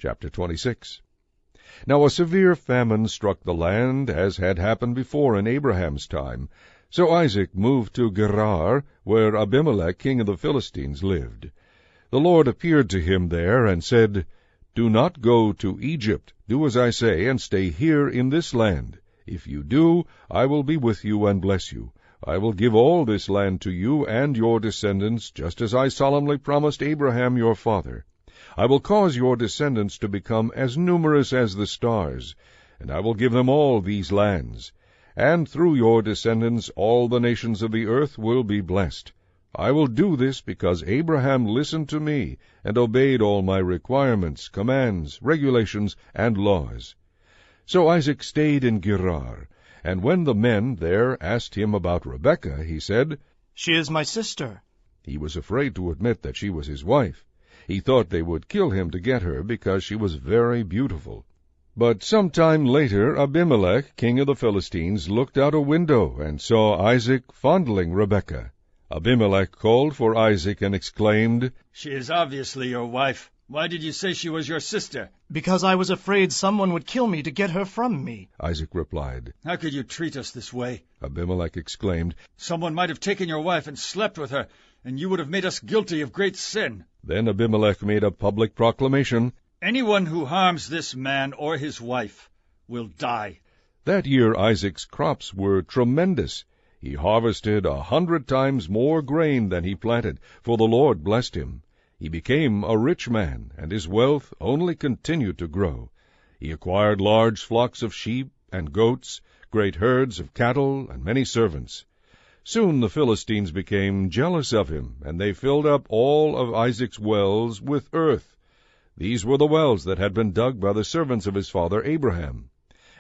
Chapter 26. Now a severe famine struck the land, as had happened before in Abraham's time. So Isaac moved to Gerar, where Abimelech king of the Philistines lived. The Lord appeared to him there, and said, Do not go to Egypt. Do as I say, and stay here in this land. If you do, I will be with you and bless you. I will give all this land to you and your descendants, just as I solemnly promised Abraham your father. I will cause your descendants to become as numerous as the stars, and I will give them all these lands. And through your descendants all the nations of the earth will be blessed. I will do this because Abraham listened to me and obeyed all my requirements, commands, regulations, and laws. So Isaac stayed in Gerar, and when the men there asked him about Rebekah, he said, She is my sister. He was afraid to admit that she was his wife. He thought they would kill him to get her because she was very beautiful. But some time later Abimelech, king of the Philistines, looked out a window and saw Isaac fondling Rebekah. Abimelech called for Isaac and exclaimed, She is obviously your wife. Why did you say she was your sister? Because I was afraid someone would kill me to get her from me. Isaac replied. How could you treat us this way? Abimelech exclaimed. Someone might have taken your wife and slept with her, and you would have made us guilty of great sin. Then Abimelech made a public proclamation. Anyone who harms this man or his wife will die. That year Isaac's crops were tremendous. He harvested 100 times more grain than he planted, for the Lord blessed him. He became a rich man, and his wealth only continued to grow. He acquired large flocks of sheep and goats, great herds of cattle, and many servants. Soon the Philistines became jealous of him, and they filled up all of Isaac's wells with earth. These were the wells that had been dug by the servants of his father Abraham.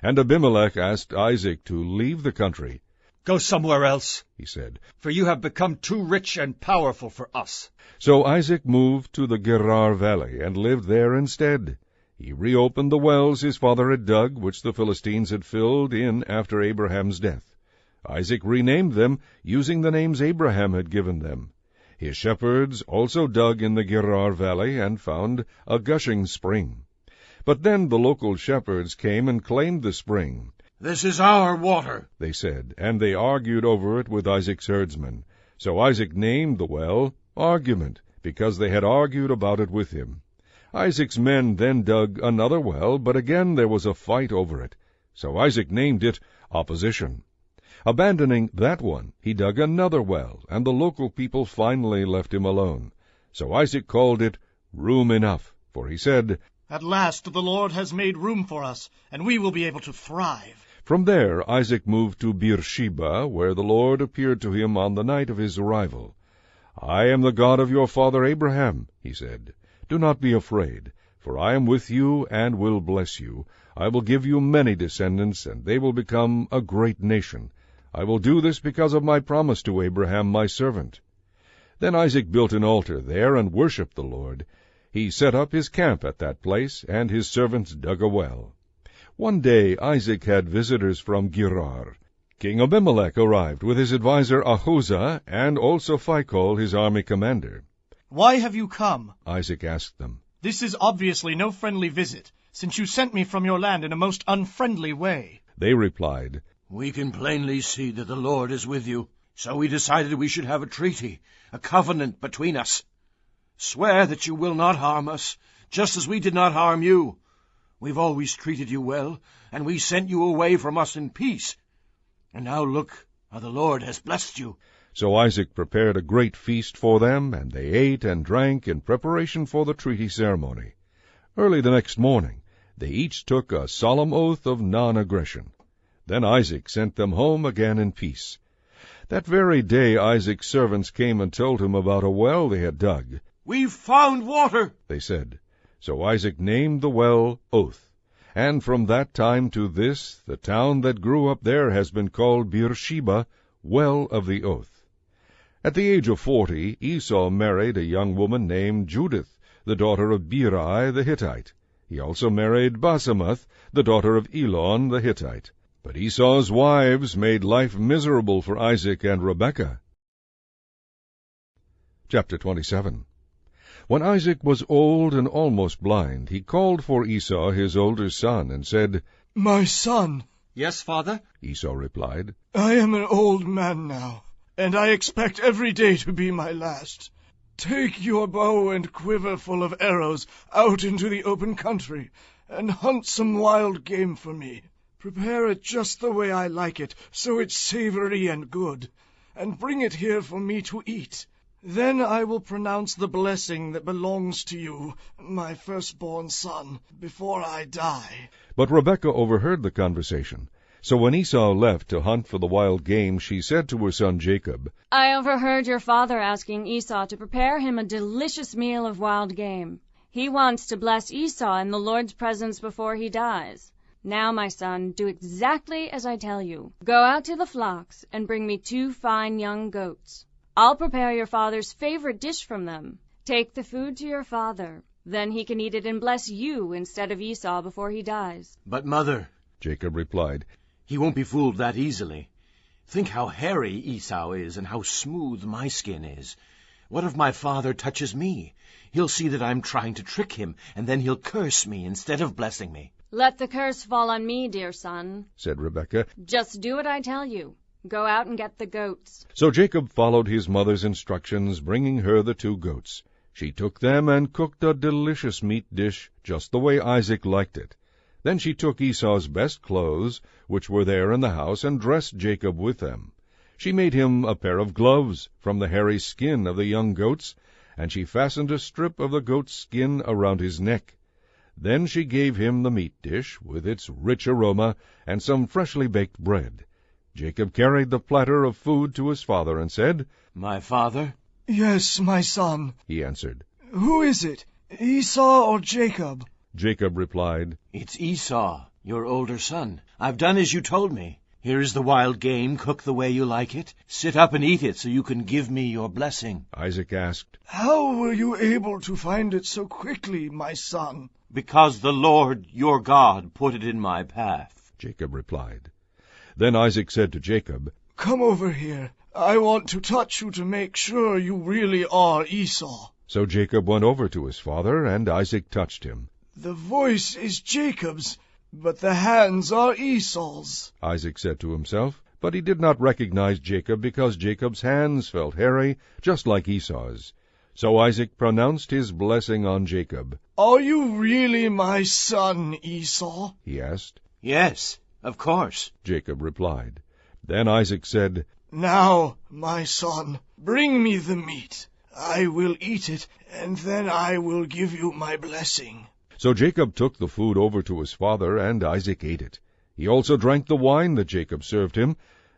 And Abimelech asked Isaac to leave the country. Go somewhere else, he said, for you have become too rich and powerful for us. So Isaac moved to the Gerar valley and lived there instead. He reopened the wells his father had dug, which the Philistines had filled in after Abraham's death. Isaac renamed them, using the names Abraham had given them. His shepherds also dug in the Gerar valley and found a gushing spring. But then the local shepherds came and claimed the spring. This is our water, they said, and they argued over it with Isaac's herdsmen. So Isaac named the well Argument, because they had argued about it with him. Isaac's men then dug another well, but again there was a fight over it. So Isaac named it Opposition. Abandoning that one, he dug another well, and the local people finally left him alone. So Isaac called it Room Enough, for he said, At last the Lord has made room for us, and we will be able to thrive. From there Isaac moved to Beersheba, where the Lord appeared to him on the night of his arrival. I am the God of your father Abraham, he said. Do not be afraid, for I am with you and will bless you. I will give you many descendants, and they will become a great nation. I will do this because of my promise to Abraham my servant. Then Isaac built an altar there and worshipped the Lord. He set up his camp at that place, and his servants dug a well. One day Isaac had visitors from Gerar. King Abimelech arrived with his adviser Ahuzah, and also Phicol, his army commander. Why have you come? Isaac asked them. This is obviously no friendly visit, since you sent me from your land in a most unfriendly way. They replied, We can plainly see that the Lord is with you, so we decided we should have a treaty, a covenant between us. Swear that you will not harm us, just as we did not harm you. We've always treated you well, and we sent you away from us in peace. And now look how the Lord has blessed you. So Isaac prepared a great feast for them, and they ate and drank in preparation for the treaty ceremony. Early the next morning, they each took a solemn oath of non-aggression. Then Isaac sent them home again in peace. That very day Isaac's servants came and told him about a well they had dug. We've found water, they said. So Isaac named the well Oath. And from that time to this, the town that grew up there has been called Beersheba, Well of the Oath. At the age of 40, Esau married a young woman named Judith, the daughter of Beeri the Hittite. He also married Basemath, the daughter of Elon the Hittite. But Esau's wives made life miserable for Isaac and Rebekah. Chapter 27. When Isaac was old and almost blind, he called for Esau, his older son, and said, My son. Yes, father? Esau replied, I am an old man now, and I expect every day to be my last. Take your bow and quiver full of arrows out into the open country, and hunt some wild game for me. Prepare it just the way I like it, so it's savory and good, and bring it here for me to eat. Then I will pronounce the blessing that belongs to you, my firstborn son, before I die. But Rebekah overheard the conversation. So when Esau left to hunt for the wild game, she said to her son Jacob, I overheard your father asking Esau to prepare him a delicious meal of wild game. He wants to bless Esau in the Lord's presence before he dies. Now, my son, do exactly as I tell you. Go out to the flocks and bring me 2 fine young goats. I'll prepare your father's favorite dish from them. Take the food to your father. Then he can eat it and bless you instead of Esau before he dies. But, Mother, Jacob replied, he won't be fooled that easily. Think how hairy Esau is and how smooth my skin is. What if my father touches me? He'll see that I'm trying to trick him, and then he'll curse me instead of blessing me. Let the curse fall on me, dear son, said Rebekah. Just do what I tell you. Go out and get the goats. So Jacob followed his mother's instructions, bringing her the 2 goats. She took them and cooked a delicious meat dish, just the way Isaac liked it. Then she took Esau's best clothes, which were there in the house, and dressed Jacob with them. She made him a pair of gloves from the hairy skin of the young goats, and she fastened a strip of the goat's skin around his neck. Then she gave him the meat dish, with its rich aroma, and some freshly baked bread. Jacob carried the platter of food to his father and said, My father? Yes, my son. He answered. Who is it, Esau or Jacob? Jacob replied, It's Esau, your older son. I've done as you told me. Here is the wild game, cooked the way you like it. Sit up and eat it so you can give me your blessing. Isaac asked, How were you able to find it so quickly, my son? Because the Lord your God put it in my path. Jacob replied. Then Isaac said to Jacob, Come over here. I want to touch you to make sure you really are Esau. So Jacob went over to his father, and Isaac touched him. The voice is Jacob's, but the hands are Esau's, Isaac said to himself, but he did not recognize Jacob because Jacob's hands felt hairy, just like Esau's. So Isaac pronounced his blessing on Jacob. Are you really my son, Esau? He asked. Yes, of course, Jacob replied. Then Isaac said, Now, my son, bring me the meat. I will eat it, and then I will give you my blessing. So Jacob took the food over to his father, and Isaac ate it. He also drank the wine that Jacob served him.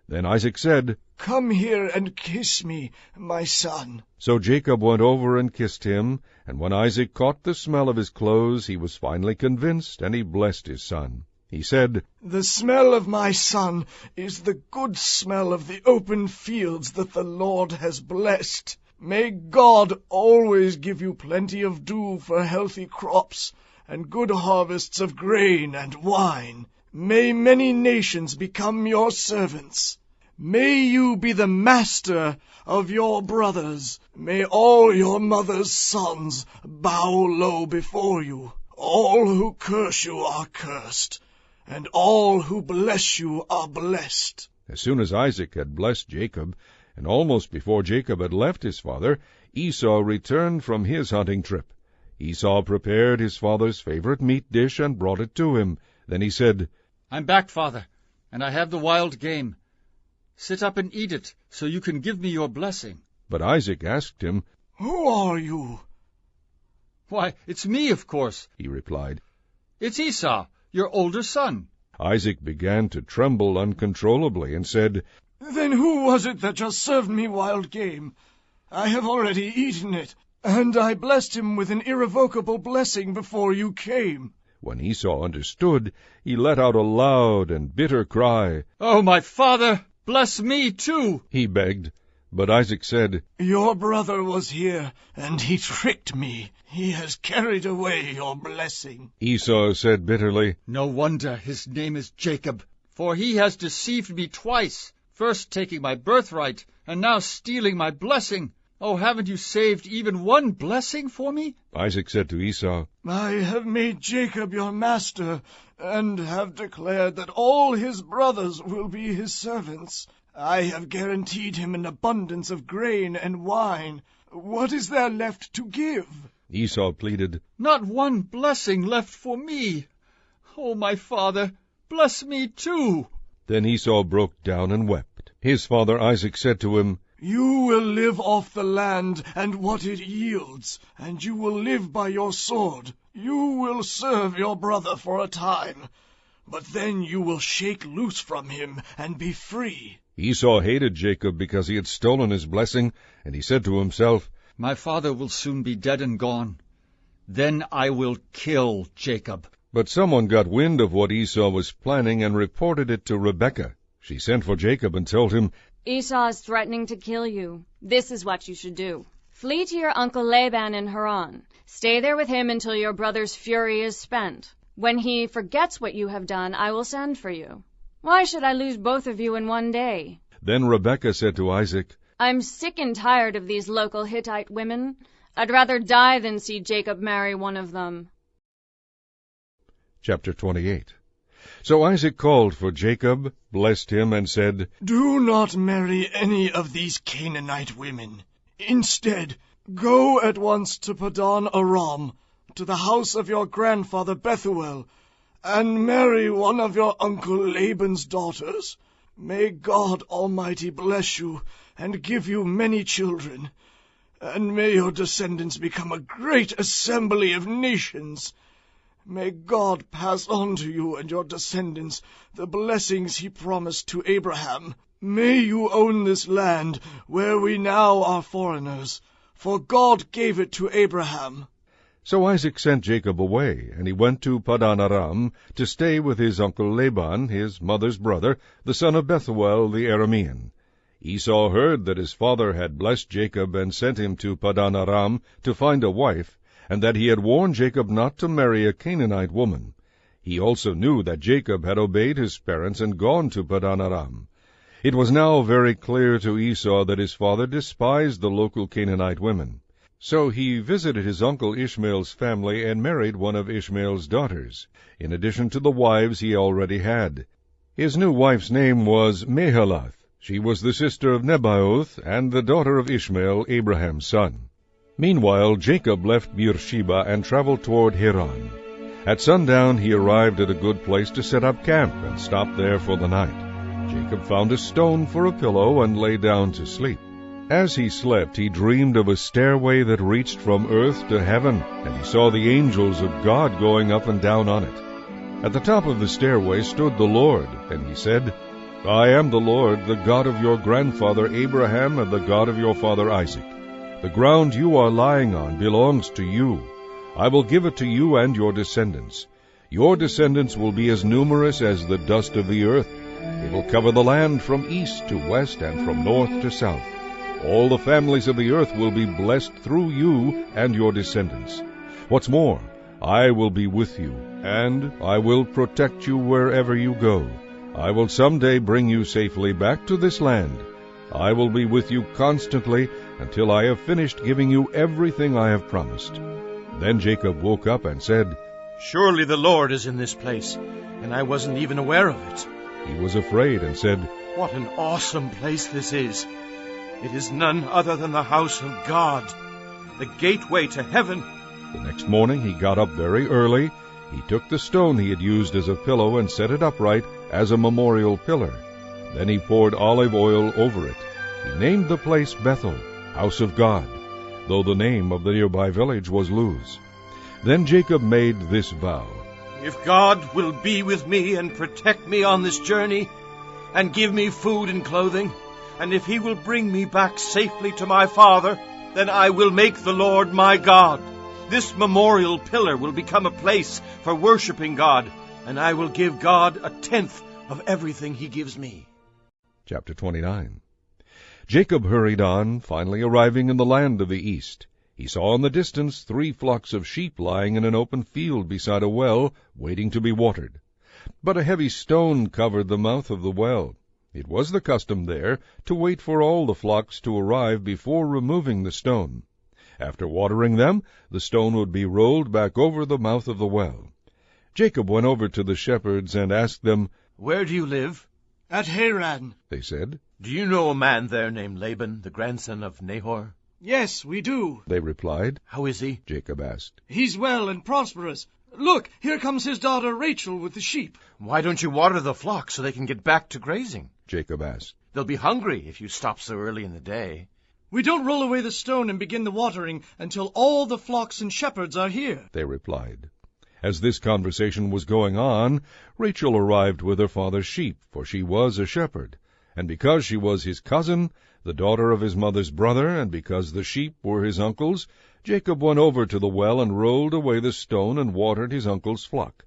Then Isaac said, Come here and kiss me, my son. So Jacob went over and kissed him, and when Isaac caught the smell of his clothes, he was finally convinced, and he blessed his son. He said, The smell of my son is the good smell of the open fields that the Lord has blessed. May God always give you plenty of dew for healthy crops, and good harvests of grain and wine. May many nations become your servants. May you be the master of your brothers. May all your mother's sons bow low before you. All who curse you are cursed, and all who bless you are blessed. As soon as Isaac had blessed Jacob, and almost before Jacob had left his father, Esau returned from his hunting trip. Esau prepared his father's favorite meat dish and brought it to him. Then he said, I'm back, father, and I have the wild game. Sit up and eat it, so you can give me your blessing. But Isaac asked him, Who are you? Why, it's me, of course. He replied. It's Esau, your older son. Isaac began to tremble uncontrollably and said, Then who was it that just served me wild game? I have already eaten it, and I blessed him with an irrevocable blessing before you came. When Esau understood, he let out a loud and bitter cry. Oh, my father, bless me too, he begged. But Isaac said, Your brother was here, and he tricked me. He has carried away your blessing. Esau said bitterly, No wonder his name is Jacob, for he has deceived me twice, first taking my birthright, and now stealing my blessing. Oh, haven't you saved even one blessing for me? Isaac said to Esau, I have made Jacob your master, and have declared that all his brothers will be his servants. I have guaranteed him an abundance of grain and wine. What is there left to give? Esau pleaded, Not one blessing left for me. Oh, my father, bless me too. Then Esau broke down and wept. His father Isaac said to him, You will live off the land and what it yields, and you will live by your sword. You will serve your brother for a time, but then you will shake loose from him and be free. Esau hated Jacob because he had stolen his blessing, and he said to himself, My father will soon be dead and gone. Then I will kill Jacob. But someone got wind of what Esau was planning and reported it to Rebekah. She sent for Jacob and told him, Esau is threatening to kill you. This is what you should do. Flee to your uncle Laban in Haran. Stay there with him until your brother's fury is spent. When he forgets what you have done, I will send for you. Why should I lose both of you in one day? Then Rebekah said to Isaac, I'm sick and tired of these local Hittite women. I'd rather die than see Jacob marry one of them. Chapter 28. So Isaac called for Jacob, blessed him, and said, Do not marry any of these Canaanite women. Instead, go at once to Padan Aram, to the house of your grandfather Bethuel, and marry one of your uncle Laban's daughters. May God Almighty bless you, and give you many children, and may your descendants become a great assembly of nations. May God pass on to you and your descendants the blessings he promised to Abraham. May you own this land, where we now are foreigners, for God gave it to Abraham. So Isaac sent Jacob away, and he went to Padan Aram to stay with his uncle Laban, his mother's brother, the son of Bethuel the Aramean. Esau heard that his father had blessed Jacob and sent him to Padan Aram to find a wife, and that he had warned Jacob not to marry a Canaanite woman. He also knew that Jacob had obeyed his parents and gone to Padan Aram. It was now very clear to Esau that his father despised the local Canaanite women. So he visited his uncle Ishmael's family and married one of Ishmael's daughters, in addition to the wives he already had. His new wife's name was Mahalath. She was the sister of Nebaioth and the daughter of Ishmael, Abraham's son. Meanwhile, Jacob left Beersheba and traveled toward Haran. At sundown he arrived at a good place to set up camp and stopped there for the night. Jacob found a stone for a pillow and lay down to sleep. As he slept, he dreamed of a stairway that reached from earth to heaven, and he saw the angels of God going up and down on it. At the top of the stairway stood the Lord, and he said, I am the Lord, the God of your grandfather Abraham and the God of your father Isaac. The ground you are lying on belongs to you. I will give it to you and your descendants. Your descendants will be as numerous as the dust of the earth. They will cover the land from east to west and from north to south. All the families of the earth will be blessed through you and your descendants. What's more, I will be with you, and I will protect you wherever you go. I will someday bring you safely back to this land. I will be with you constantly until I have finished giving you everything I have promised. Then Jacob woke up and said, Surely the Lord is in this place, and I wasn't even aware of it. He was afraid and said, What an awesome place this is! It is none other than the house of God, the gateway to heaven. The next morning he got up very early. He took the stone he had used as a pillow and set it upright as a memorial pillar. Then he poured olive oil over it. He named the place Bethel, House of God, though the name of the nearby village was Luz. Then Jacob made this vow, If God will be with me and protect me on this journey, and give me food and clothing, and if he will bring me back safely to my father, then I will make the Lord my God. This memorial pillar will become a place for worshiping God, and I will give God 1/10 of everything he gives me. Chapter 29. Jacob hurried on, finally arriving in the land of the east. He saw in the distance 3 flocks of sheep lying in an open field beside a well, waiting to be watered. But a heavy stone covered the mouth of the well. It was the custom there to wait for all the flocks to arrive before removing the stone. After watering them, the stone would be rolled back over the mouth of the well. Jacob went over to the shepherds and asked them, "Where do you live?" At Haran. They said. "Do you know a man there named Laban, the grandson of Nahor?" Yes, we do. They replied. "How is he?" Jacob asked. He's well and prosperous. Look, here comes his daughter Rachel with the sheep. "Why don't you water the flock so they can get back to grazing?" Jacob asked. "They'll be hungry if you stop so early in the day." We don't roll away the stone and begin the watering until all the flocks and shepherds are here. They replied. As this conversation was going on, Rachel arrived with her father's sheep, for she was a shepherd. And because she was his cousin, the daughter of his mother's brother, and because the sheep were his uncle's, Jacob went over to the well and rolled away the stone and watered his uncle's flock.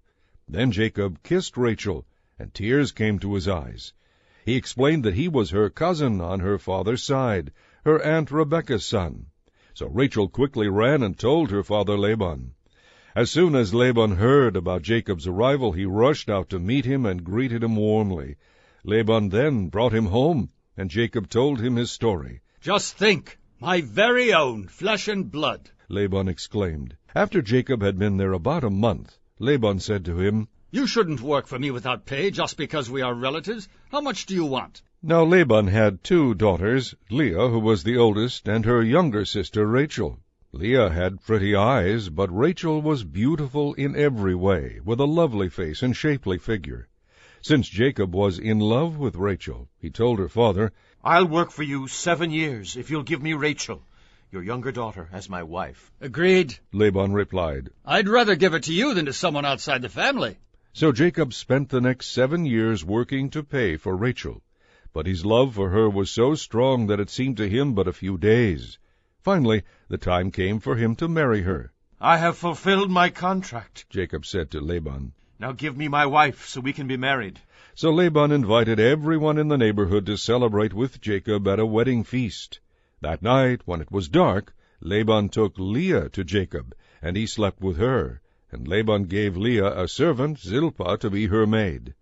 Then Jacob kissed Rachel, and tears came to his eyes. He explained that he was her cousin on her father's side, her aunt Rebekah's son. So Rachel quickly ran and told her father Laban. As soon as Laban heard about Jacob's arrival, he rushed out to meet him and greeted him warmly. Laban then brought him home, and Jacob told him his story. "Just think, my very own flesh and blood!" Laban exclaimed. After Jacob had been there about a month, Laban said to him, "You shouldn't work for me without pay just because we are relatives. How much do you want?" Now Laban had 2 daughters, Leah, who was the oldest, and her younger sister Rachel. Leah had pretty eyes, but Rachel was beautiful in every way, with a lovely face and shapely figure. Since Jacob was in love with Rachel, he told her father, "I'll work for you 7 years if you'll give me Rachel, your younger daughter, as my wife." "Agreed." Laban replied. "I'd rather give it to you than to someone outside the family." So Jacob spent the next 7 years working to pay for Rachel. But his love for her was so strong that it seemed to him but a few days. Finally, the time came for him to marry her. "I have fulfilled my contract," Jacob said to Laban. "Now give me my wife so we can be married." So Laban invited everyone in the neighborhood to celebrate with Jacob at a wedding feast. That night, when it was dark, Laban took Leah to Jacob, and he slept with her. And Laban gave Leah a servant, Zilpah, to be her maid.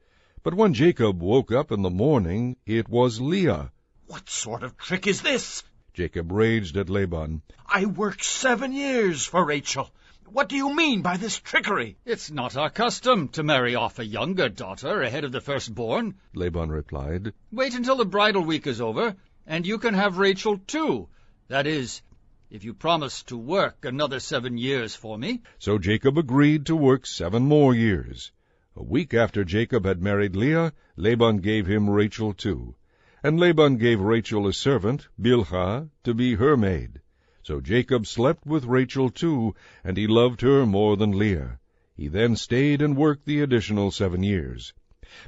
But when Jacob woke up in the morning, it was Leah. "What sort of trick is this?" Jacob raged at Laban. "I worked 7 years for Rachel. What do you mean by this trickery?" "It's not our custom to marry off a younger daughter ahead of the firstborn," Laban replied. "Wait until the bridal week is over, and you can have Rachel too. That is, if you promise to work another 7 years for me." So Jacob agreed to work 7 more years. A week after Jacob had married Leah, Laban gave him Rachel too. And Laban gave Rachel a servant, Bilhah, to be her maid. So Jacob slept with Rachel too, and he loved her more than Leah. He then stayed and worked the additional 7 years.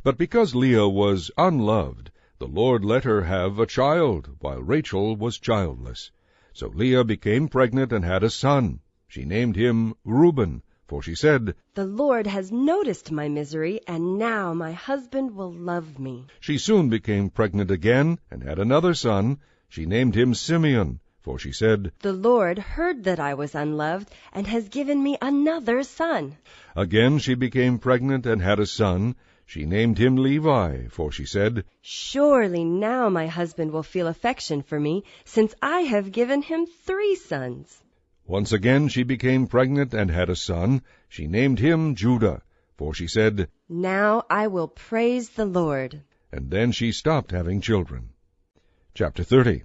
But because Leah was unloved, the Lord let her have a child, while Rachel was childless. So Leah became pregnant and had a son. She named him Reuben, for she said, "The Lord has noticed my misery, and now my husband will love me." She soon became pregnant again and had another son. She named him Simeon, for she said, "The Lord heard that I was unloved, and has given me another son." Again she became pregnant and had a son. She named him Levi, for she said, "Surely now my husband will feel affection for me, since I have given him 3 sons." Once again she became pregnant and had a son. She named him Judah, for she said, "Now I will praise the Lord." And then she stopped having children. Chapter 30.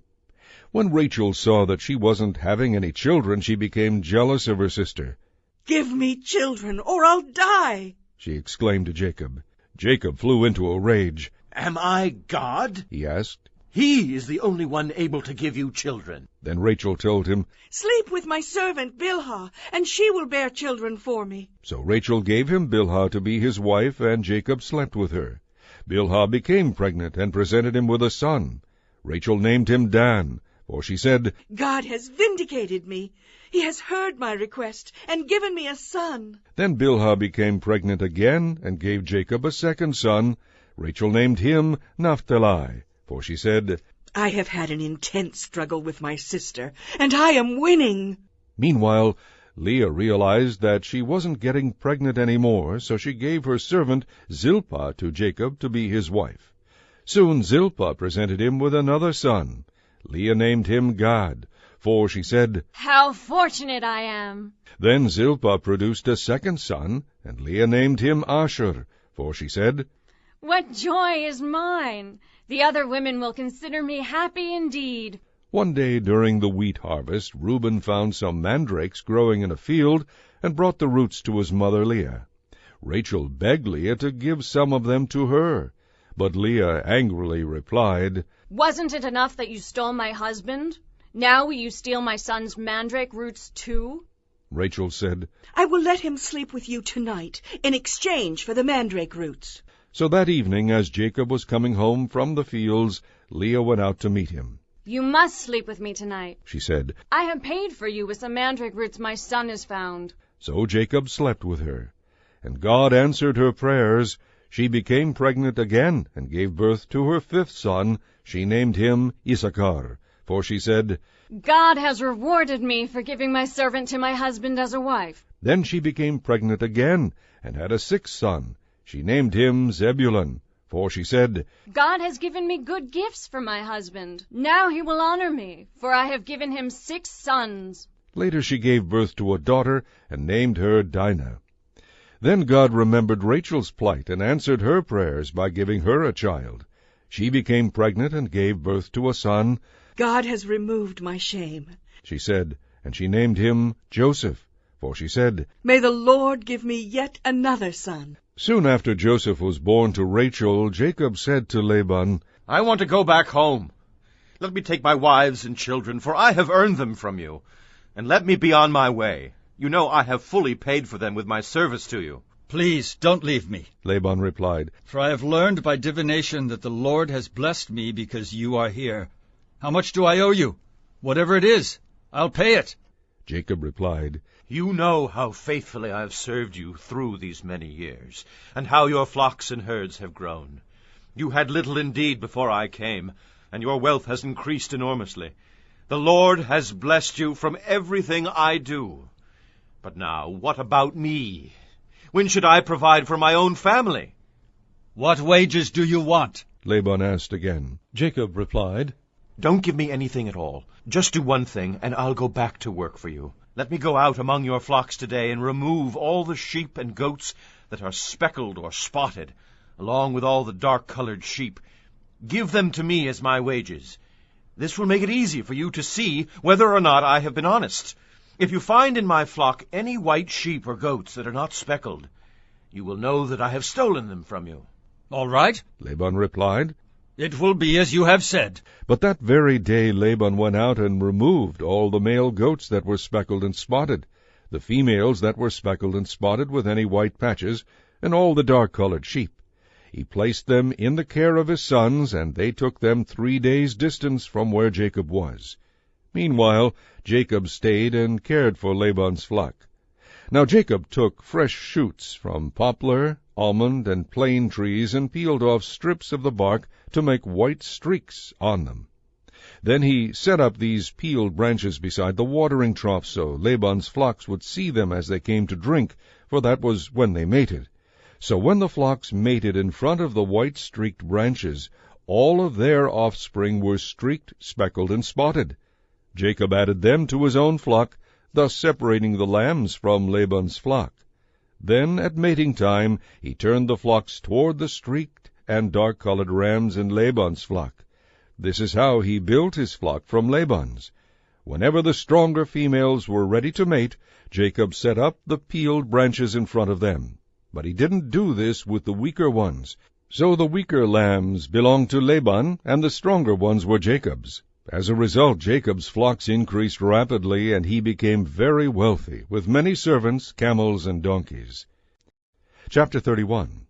When Rachel saw that she wasn't having any children, she became jealous of her sister. "Give me children, or I'll die!" she exclaimed to Jacob. Jacob flew into a rage. "Am I God?" he asked. "He is the only one able to give you children." Then Rachel told him. "Sleep with my servant Bilhah, and she will bear children for me." So Rachel gave him Bilhah to be his wife, and Jacob slept with her. Bilhah became pregnant and presented him with a son. Rachel named him Dan, for she said, "God has vindicated me. He has heard my request and given me a son." Then Bilhah became pregnant again and gave Jacob a second son. Rachel named him Naphtali, for she said, "I have had an intense struggle with my sister, and I am winning." Meanwhile, Leah realized that she wasn't getting pregnant any more, so she gave her servant Zilpah to Jacob to be his wife. Soon Zilpah presented him with another son. Leah named him Gad, for she said, "How fortunate I am!" Then Zilpah produced a second son, and Leah named him Asher, for she said, "What joy is mine! The other women will consider me happy indeed." One day during the wheat harvest, Reuben found some mandrakes growing in a field and brought the roots to his mother Leah. Rachel begged Leah to give some of them to her, but Leah angrily replied, "Wasn't it enough that you stole my husband? Now will you steal my son's mandrake roots too?" Rachel said, I will let him sleep with you tonight in exchange for the mandrake roots. So that evening, as Jacob was coming home from the fields, Leah went out to meet him. "You must sleep with me tonight," She said. "I have paid for you with some mandrake roots my son has found." So Jacob slept with her, and God answered her prayers. She became pregnant again and gave birth to her fifth son. She named him Issachar, for she said, "God has rewarded me for giving my servant to my husband as a wife." Then she became pregnant again and had a sixth son. She named him Zebulun, for she said, "God has given me good gifts for my husband. Now he will honor me, for I have given him 6 sons." Later she gave birth to a daughter and named her Dinah. Then God remembered Rachel's plight and answered her prayers by giving her a child. She became pregnant and gave birth to a son. God has removed my shame, She said, and she named him Joseph, for she said, May the Lord give me yet another son. Soon after Joseph was born to Rachel, Jacob said to Laban, I want to go back home. Let me take my wives and children, for I have earned them from you, and let me be on my way. You know I have fully paid for them with my service to you. Please, don't leave me, Laban replied, for I have learned by divination that the Lord has blessed me because you are here. How much do I owe you? Whatever it is, I'll pay it. Jacob replied, You know how faithfully I have served you through these many years, and how your flocks and herds have grown. You had little indeed before I came, and your wealth has increased enormously. The Lord has blessed you from everything I do. But now, what about me? When should I provide for my own family? What wages do you want? Laban asked again. Jacob replied, Don't give me anything at all. Just do one thing, and I'll go back to work for you. Let me go out among your flocks today and remove all the sheep and goats that are speckled or spotted, along with all the dark-colored sheep. Give them to me as my wages. This will make it easy for you to see whether or not I have been honest. If you find in my flock any white sheep or goats that are not speckled, you will know that I have stolen them from you. All right, Laban replied. it will be as you have said. But that very day Laban went out and removed all the male goats that were speckled and spotted, the females that were speckled and spotted with any white patches, and all the dark-colored sheep. He placed them in the care of his sons, and they took them 3 days' distance from where Jacob was. Meanwhile, Jacob stayed and cared for Laban's flock. Now Jacob took fresh shoots from poplar, almond, and plane trees, and peeled off strips of the bark to make white streaks on them. Then he set up these peeled branches beside the watering troughs, so Laban's flocks would see them as they came to drink, for that was when they mated. So when the flocks mated in front of the white-streaked branches, all of their offspring were streaked, speckled, and spotted. Jacob added them to his own flock, thus separating the lambs from Laban's flock. Then, at mating time, he turned the flocks toward the streaked and dark-colored rams in Laban's flock. This is how he built his flock from Laban's. Whenever the stronger females were ready to mate, Jacob set up the peeled branches in front of them. But he didn't do this with the weaker ones. So the weaker lambs belonged to Laban, and the stronger ones were Jacob's. As a result, Jacob's flocks increased rapidly, and he became very wealthy, with many servants, camels, and donkeys. Chapter 31.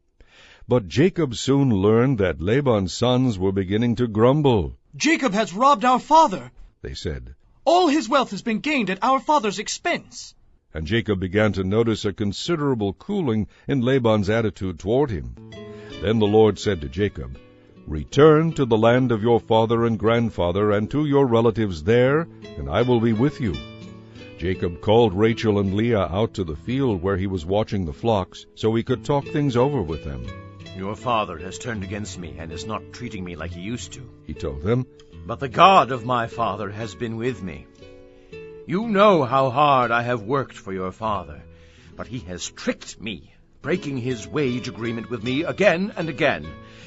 But Jacob soon learned that Laban's sons were beginning to grumble. Jacob has robbed our father, They said. All his wealth has been gained at our father's expense. And Jacob began to notice a considerable cooling in Laban's attitude toward him. Then the Lord said to Jacob, Return to the land of your father and grandfather and to your relatives there, and I will be with you. Jacob called Rachel and Leah out to the field where he was watching the flocks, so he could talk things over with them. Your father has turned against me and is not treating me like he used to, he told them. But the God of my father has been with me. You know how hard I have worked for your father, but he has tricked me, breaking his wage agreement with me again and again.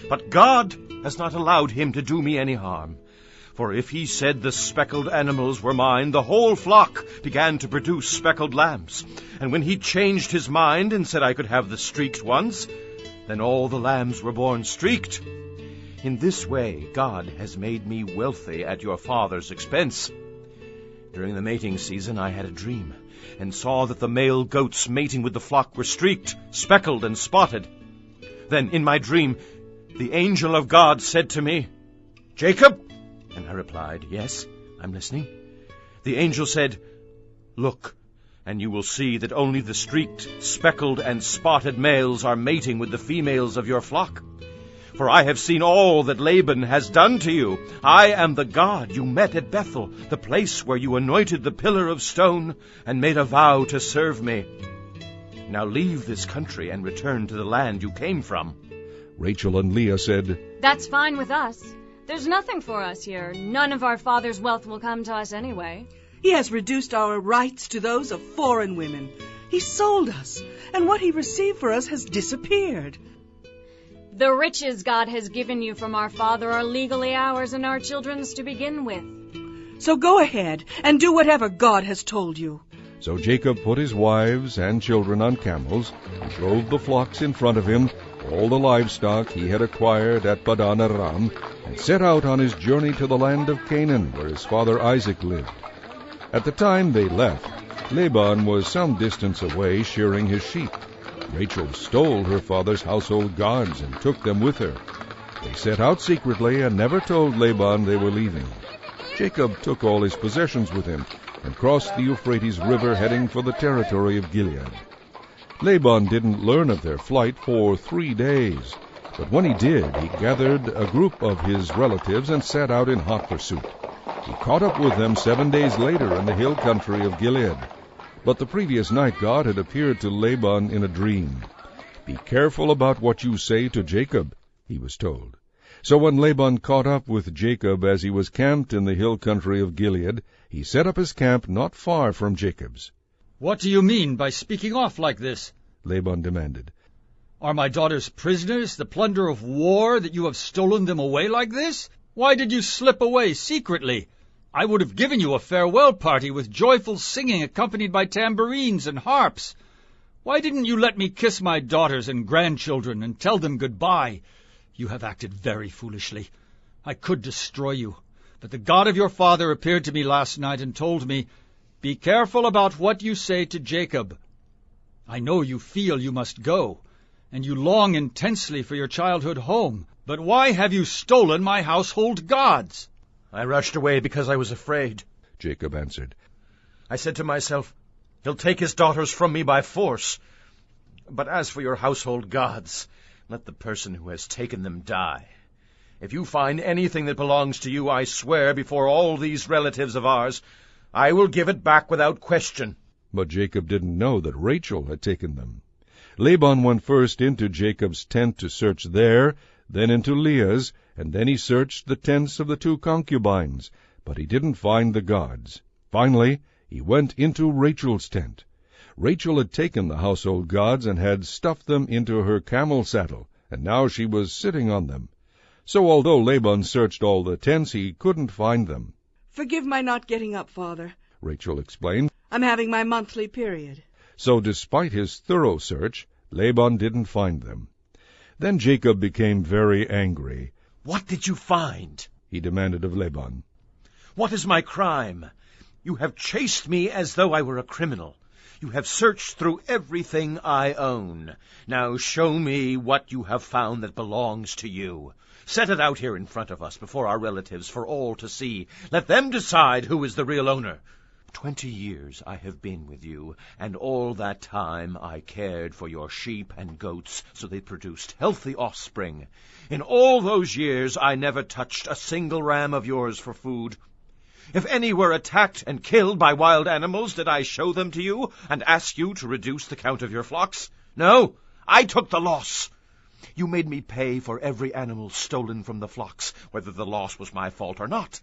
But God has not allowed him to do me any harm. For if he said the speckled animals were mine, the whole flock began to produce speckled lambs. And when he changed his mind and said I could have the streaked ones, then all the lambs were born streaked. In this way God has made me wealthy at your father's expense. During the mating season I had a dream, and saw that the male goats mating with the flock were streaked, speckled, and spotted. Then in my dream the angel of God said to me, Jacob? And I replied, Yes, I'm listening. The angel said, Look, and you will see that only the streaked, speckled, and spotted males are mating with the females of your flock. For I have seen all that Laban has done to you. I am the God you met at Bethel, the place where you anointed the pillar of stone and made a vow to serve me. Now leave this country and return to the land you came from. Rachel and Leah said, That's fine with us. There's nothing for us here. None of our father's wealth will come to us anyway. He has reduced our rights to those of foreign women. He sold us, and what he received for us has disappeared. The riches God has given you from our father are legally ours and our children's to begin with. So go ahead and do whatever God has told you. So Jacob put his wives and children on camels, and drove the flocks in front of him, all the livestock he had acquired at Padan Aram, and set out on his journey to the land of Canaan, where his father Isaac lived. At the time they left, Laban was some distance away shearing his sheep. Rachel stole her father's household gods and took them with her. They set out secretly and never told Laban they were leaving. Jacob took all his possessions with him and crossed the Euphrates River, heading for the territory of Gilead. Laban didn't learn of their flight for 3 days, but when he did, he gathered a group of his relatives and set out in hot pursuit. He caught up with them 7 days later in the hill country of Gilead. But the previous night God had appeared to Laban in a dream. Be careful about what you say to Jacob, he was told. So when Laban caught up with Jacob as he was camped in the hill country of Gilead, he set up his camp not far from Jacob's. What do you mean by speaking off like this? Laban demanded. Are my daughters prisoners, the plunder of war, that you have stolen them away like this? Why did you slip away secretly? I would have given you a farewell party with joyful singing accompanied by tambourines and harps. Why didn't you let me kiss my daughters and grandchildren and tell them goodbye? You have acted very foolishly. I could destroy you, but the God of your father appeared to me last night and told me, Be careful about what you say to Jacob. I know you feel you must go, and you long intensely for your childhood home, but why have you stolen my household gods? I rushed away because I was afraid, Jacob answered. I said to myself, He'll take his daughters from me by force. But as for your household gods, let the person who has taken them die. If you find anything that belongs to you, I swear before all these relatives of ours, I will give it back without question. But Jacob didn't know that Rachel had taken them. Laban went first into Jacob's tent to search there, then into Leah's, and then he searched the tents of the 2 concubines, but he didn't find the gods. Finally, he went into Rachel's tent. Rachel had taken the household gods and had stuffed them into her camel saddle, and now she was sitting on them. So although Laban searched all the tents, he couldn't find them. Forgive my not getting up, Father. Rachel explained. I'm having my monthly period. So despite his thorough search, Laban didn't find them. Then Jacob became very angry. What did you find? He demanded of Laban. What is my crime? You have chased me as though I were a criminal. You have searched through everything I own. Now show me what you have found that belongs to you. Set it out here in front of us before our relatives for all to see. Let them decide who is the real owner. 20 years I have been with you, and all that time I cared for your sheep and goats so they produced healthy offspring. In all those years I never touched a single ram of yours for food. If any were attacked and killed by wild animals, did I show them to you and ask you to reduce the count of your flocks? No, I took the loss. You made me pay for every animal stolen from the flocks, whether the loss was my fault or not.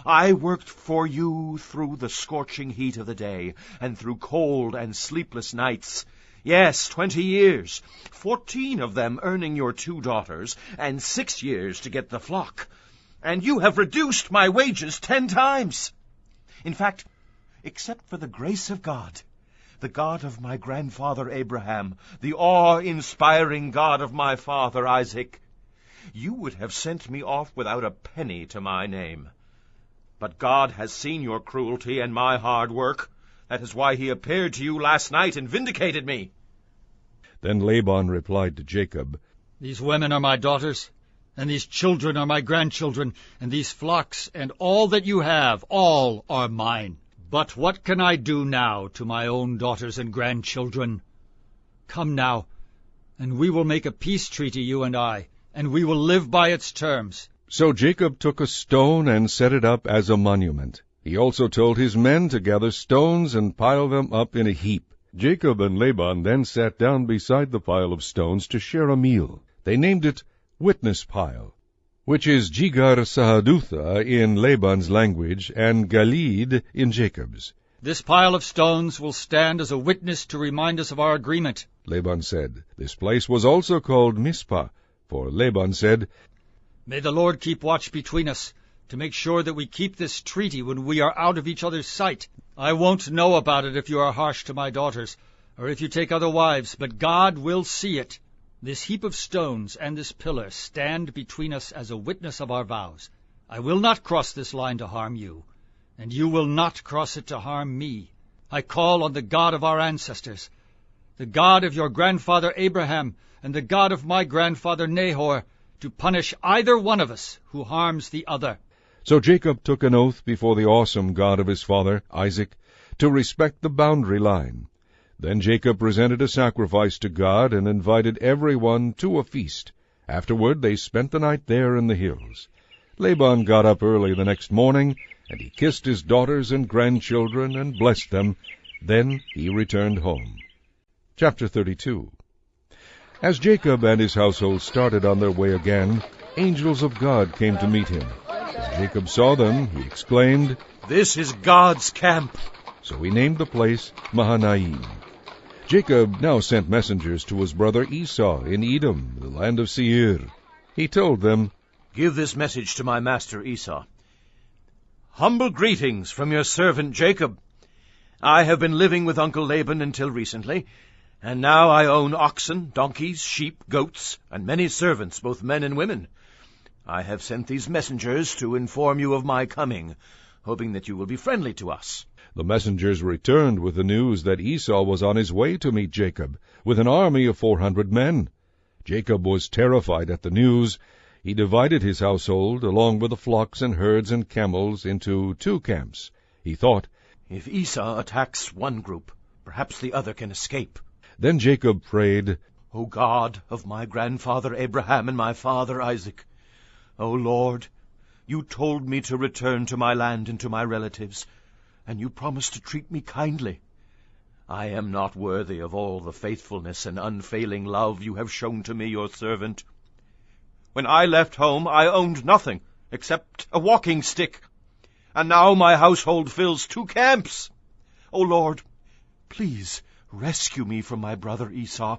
I worked for you through the scorching heat of the day, and through cold and sleepless nights. Yes, 20 years, 14 of them earning your 2 daughters, and 6 years to get the flock. And you have reduced my wages 10 times. In fact, except for the grace of God, the God of my grandfather Abraham, the awe-inspiring God of my father Isaac, you would have sent me off without a penny to my name. But God has seen your cruelty and my hard work. That is why he appeared to you last night and vindicated me. Then Laban replied to Jacob, These women are my daughters, and these children are my grandchildren, and these flocks and all that you have, all are mine. But what can I do now to my own daughters and grandchildren? Come now, and we will make a peace treaty, you and I, and we will live by its terms. So Jacob took a stone and set it up as a monument. He also told his men to gather stones and pile them up in a heap. Jacob and Laban then sat down beside the pile of stones to share a meal. They named it Witness Pile, which is Jigar Sahadutha in Laban's language and Galid in Jacob's. This pile of stones will stand as a witness to remind us of our agreement. Laban said. This place was also called Mizpah, for Laban said, May the Lord keep watch between us, to make sure that we keep this treaty when we are out of each other's sight. I won't know about it if you are harsh to my daughters, or if you take other wives, but God will see it. This heap of stones and this pillar stand between us as a witness of our vows. I will not cross this line to harm you, and you will not cross it to harm me. I call on the God of our ancestors, the God of your grandfather Abraham, and the God of my grandfather Nahor, to punish either one of us who harms the other. So Jacob took an oath before the awesome God of his father, Isaac, to respect the boundary line. Then Jacob presented a sacrifice to God and invited everyone to a feast. Afterward they spent the night there in the hills. Laban got up early the next morning, and he kissed his daughters and grandchildren and blessed them. Then he returned home. Chapter 32. As Jacob and his household started on their way again, angels of God came to meet him. When Jacob saw them, he exclaimed, This is God's camp. So he named the place Mahanaim. Jacob now sent messengers to his brother Esau in Edom, the land of Seir. He told them, Give this message to my master Esau. Humble greetings from your servant Jacob. I have been living with Uncle Laban until recently, and now I own oxen, donkeys, sheep, goats, and many servants, both men and women. I have sent these messengers to inform you of my coming, hoping that you will be friendly to us. The messengers returned with the news that Esau was on his way to meet Jacob, with an army of 400 men. Jacob was terrified at the news. He divided his household, along with the flocks and herds and camels, into 2 camps. He thought, If Esau attacks one group, perhaps the other can escape. Then Jacob prayed, O God of my grandfather Abraham and my father Isaac, O Lord, you told me to return to my land and to my relatives, and you promised to treat me kindly. I am not worthy of all the faithfulness and unfailing love you have shown to me, your servant. When I left home, I owned nothing except a walking stick, and now my household fills 2 camps. O Lord, please rescue me from my brother Esau.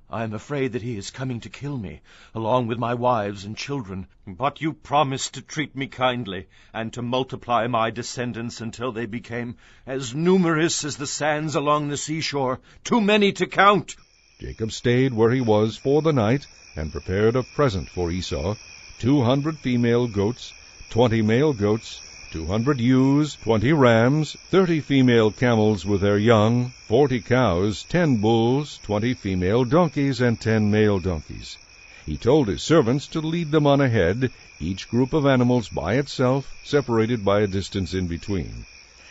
I am afraid that he is coming to kill me, along with my wives and children. But you promised to treat me kindly, and to multiply my descendants until they became as numerous as the sands along the seashore, too many to count. Jacob stayed where he was for the night, and prepared a present for Esau, 200 female goats, 20 male goats, 200 ewes, 20 rams, 30 female camels with their young, 40 cows, 10 bulls, 20 female donkeys, and 10 male donkeys. He told his servants to lead them on ahead, each group of animals by itself, separated by a distance in between.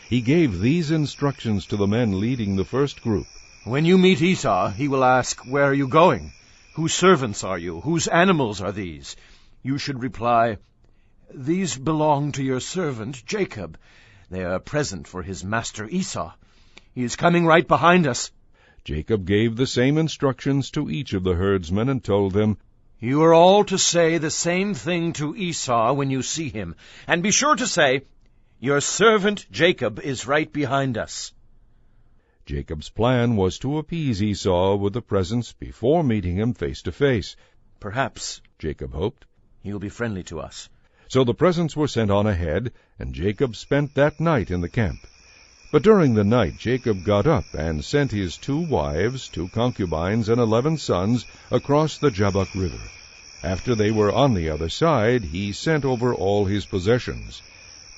He gave these instructions to the men leading the first group. When you meet Esau, he will ask, Where are you going? Whose servants are you? Whose animals are these? You should reply, These belong to your servant Jacob. They are a present for his master Esau. He is coming right behind us. Jacob gave the same instructions to each of the herdsmen and told them, You are all to say the same thing to Esau when you see him, and be sure to say, 'Your servant Jacob is right behind us.'" Jacob's plan was to appease Esau with the presents before meeting him face to face. Perhaps, Jacob hoped. he'll be friendly to us. So the presents were sent on ahead, and Jacob spent that night in the camp. But during the night Jacob got up and sent his 2 wives, 2 concubines, and 11 sons across the Jabbok River. After they were on the other side, he sent over all his possessions.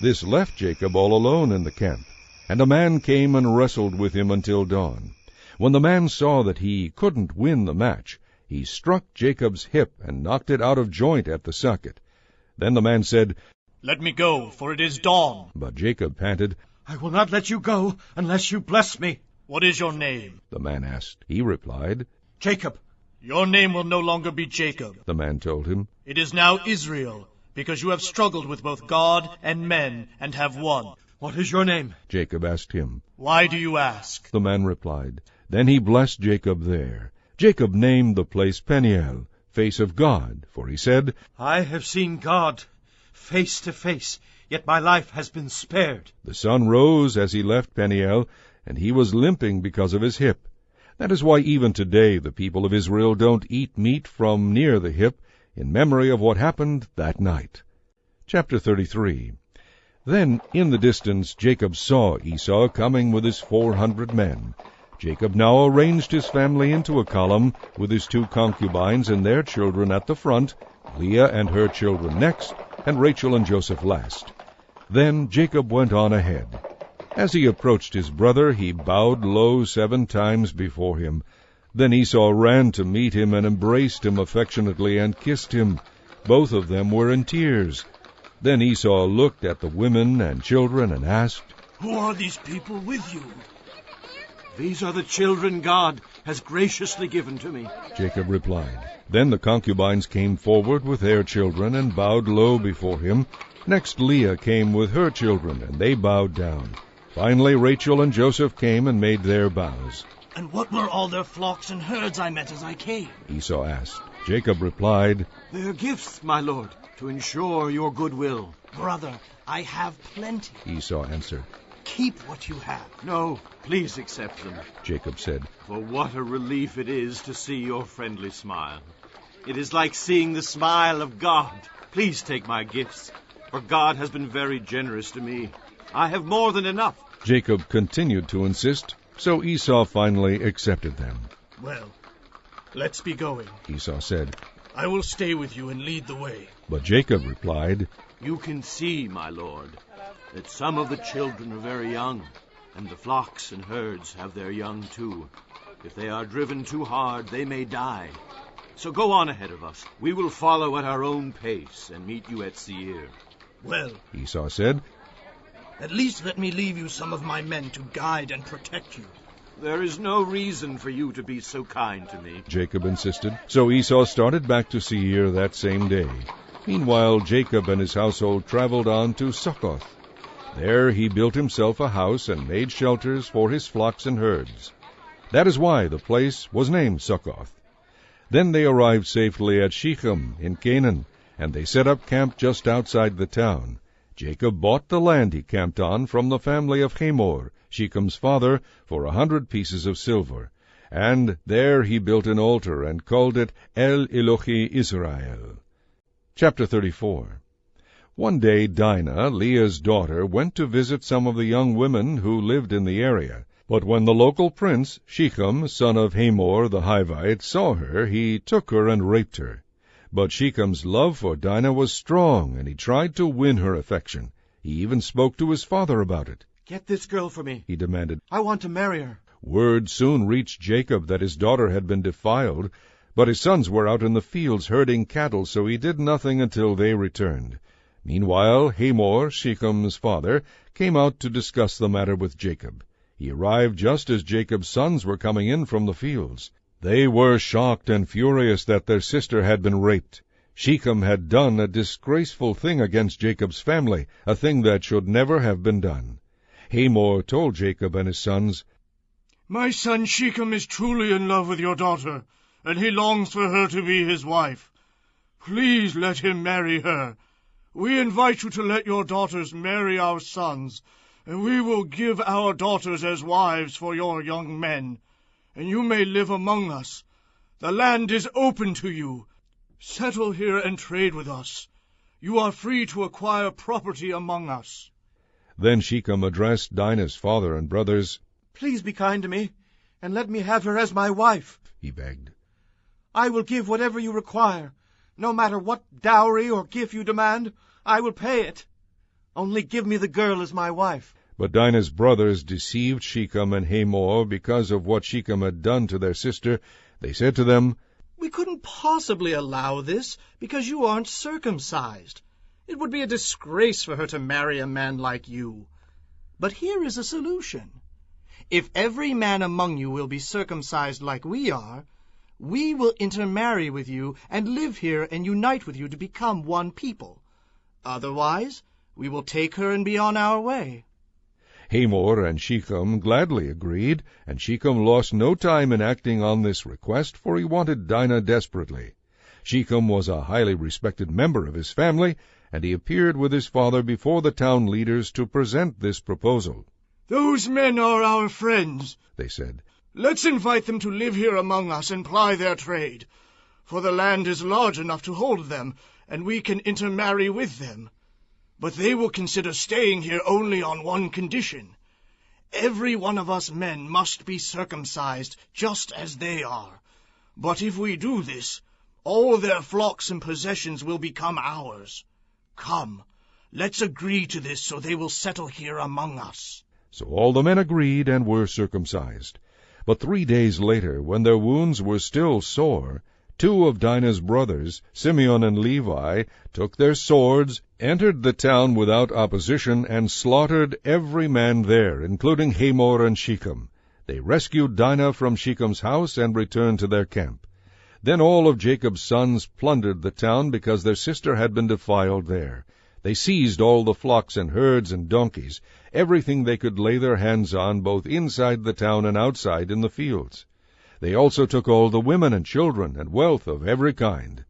This left Jacob all alone in the camp. And a man came and wrestled with him until dawn. When the man saw that he couldn't win the match, he struck Jacob's hip and knocked it out of joint at the socket. Then the man said, "Let me go, for it is dawn." But Jacob panted, "I will not let you go unless you bless me." "What is your name?" the man asked. He replied, "Jacob." "Your name will no longer be Jacob. the man told him. It is now Israel, because you have struggled with both God and men and have won." "What is your name?" Jacob asked him. "Why do you ask?" The man replied. Then he blessed Jacob there. Jacob named the place Peniel, face of God, for he said, "I have seen God face to face, yet my life has been spared." The sun rose as he left Peniel, and he was limping because of his hip. That is why even today the people of Israel don't eat meat from near the hip, in memory of what happened that night. Chapter 33. Then in the distance Jacob saw Esau coming with his 400 men. Jacob now arranged his family into a column, with his 2 concubines and their children at the front, Leah and her children next, and Rachel and Joseph last. Then Jacob went on ahead. As he approached his brother, he bowed low 7 times before him. Then Esau ran to meet him and embraced him affectionately and kissed him. Both of them were in tears. Then Esau looked at the women and children and asked, "Who are these people with you?" "These are the children God has graciously given to me." Jacob replied. Then the concubines came forward with their children and bowed low before him. Next Leah came with her children, and they bowed down. Finally Rachel and Joseph came and made their bows. "And what were all their flocks and herds I met as I came?" Esau asked. Jacob replied, "They are gifts, my lord, to ensure your goodwill." "Brother, I have plenty. Esau answered. Keep what you have." "No, please accept them. Jacob said, For what a relief it is to see your friendly smile. It is like seeing the smile of God. Please take my gifts, for God has been very generous to me. I have more than enough." Jacob continued to insist, so Esau finally accepted them. "Well, let's be going," Esau said. "I will stay with you and lead the way." But Jacob replied, "You can see, my lord, that some of the children are very young, and the flocks and herds have their young too. If they are driven too hard, they may die. So go on ahead of us. We will follow at our own pace and meet you at Seir." "Well," Esau said, "at least let me leave you some of my men to guide and protect you." "There is no reason for you to be so kind to me." Jacob insisted. So Esau started back to Seir that same day. Meanwhile, Jacob and his household traveled on to Succoth. There he built himself a house and made shelters for his flocks and herds. That is why the place was named Succoth. Then they arrived safely at Shechem in Canaan, and they set up camp just outside the town. Jacob bought the land he camped on from the family of Hamor, Shechem's father, for 100 pieces of silver. And there he built an altar and called it El Elohi Israel. Chapter 34. One day Dinah, Leah's daughter, went to visit some of the young women who lived in the area. But when the local prince, Shechem, son of Hamor the Hivite, saw her, he took her and raped her. But Shechem's love for Dinah was strong, and he tried to win her affection. He even spoke to his father about it. "Get this girl for me," he demanded. "I want to marry her." Word soon reached Jacob that his daughter had been defiled, but his sons were out in the fields herding cattle, so he did nothing until they returned. Meanwhile, Hamor, Shechem's father, came out to discuss the matter with Jacob. He arrived just as Jacob's sons were coming in from the fields. They were shocked and furious that their sister had been raped. Shechem had done a disgraceful thing against Jacob's family, a thing that should never have been done. Hamor told Jacob and his sons, "My son Shechem is truly in love with your daughter, and he longs for her to be his wife. Please let him marry her. We invite you to let your daughters marry our sons, and we will give our daughters as wives for your young men, and you may live among us. The land is open to you. Settle here and trade with us. You are free to acquire property among us." Then Shechem addressed Dinah's father and brothers. "Please be kind to me, and let me have her as my wife," he begged. "I will give whatever you require. No matter what dowry or gift you demand, I will pay it. Only give me the girl as my wife." But Dinah's brothers deceived Shechem and Hamor because of what Shechem had done to their sister. They said to them, "We couldn't possibly allow this because you aren't circumcised. It would be a disgrace for her to marry a man like you. But here is a solution. If every man among you will be circumcised like we are, we will intermarry with you and live here and unite with you to become one people. Otherwise, we will take her and be on our way." Hamor and Shechem gladly agreed, and Shechem lost no time in acting on this request, for he wanted Dinah desperately. Shechem was a highly respected member of his family, and he appeared with his father before the town leaders to present this proposal. "Those men are our friends," they said. "Let's invite them to live here among us and ply their trade, for the land is large enough to hold them, and we can intermarry with them. But they will consider staying here only on one condition. Every one of us men must be circumcised, just as they are. But if we do this, all their flocks and possessions will become ours. Come, let's agree to this so they will settle here among us." So all the men agreed and were circumcised. But 3 days later, when their wounds were still sore, 2 of Dinah's brothers, Simeon and Levi, took their swords, entered the town without opposition, and slaughtered every man there, including Hamor and Shechem. They rescued Dinah from Shechem's house and returned to their camp. Then all of Jacob's sons plundered the town because their sister had been defiled there. They seized all the flocks and herds and donkeys, everything they could lay their hands on, both inside the town and outside in the fields. They also took all the women and children and wealth of every kind.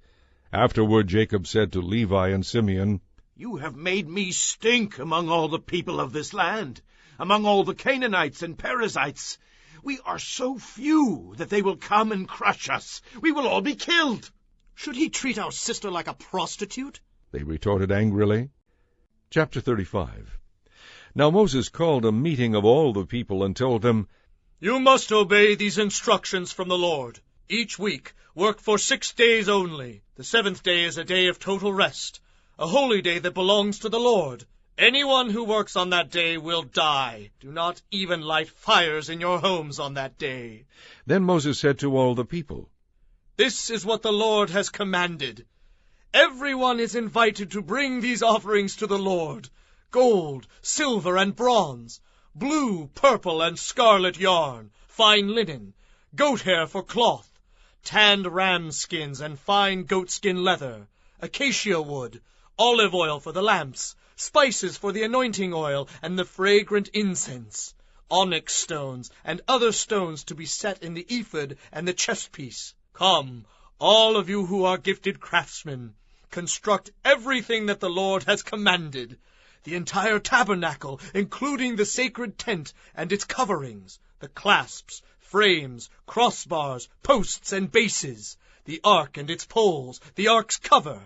Afterward Jacob said to Levi and Simeon, "You have made me stink among all the people of this land, among all the Canaanites and Perizzites. We are so few that they will come and crush us. We will all be killed." "Should he treat our sister like a prostitute?" they retorted angrily. Chapter 35. Now Moses called a meeting of all the people and told them, "You must obey these instructions from the Lord. Each week work for 6 days only. The 7th day is a day of total rest, a holy day that belongs to the Lord. Anyone who works on that day will die. Do not even light fires in your homes on that day." Then Moses said to all the people, "This is what the Lord has commanded. Everyone is invited to bring these offerings to the Lord: gold, silver, and bronze, blue, purple, and scarlet yarn, fine linen, goat hair for cloth, tanned ram skins and fine goatskin leather, acacia wood, olive oil for the lamps, spices for the anointing oil and the fragrant incense, onyx stones and other stones to be set in the ephod and the chestpiece. Come, all of you who are gifted craftsmen, construct everything that the Lord has commanded. The entire tabernacle, including the sacred tent and its coverings, the clasps, frames, crossbars, posts, and bases, the ark and its poles, the ark's cover,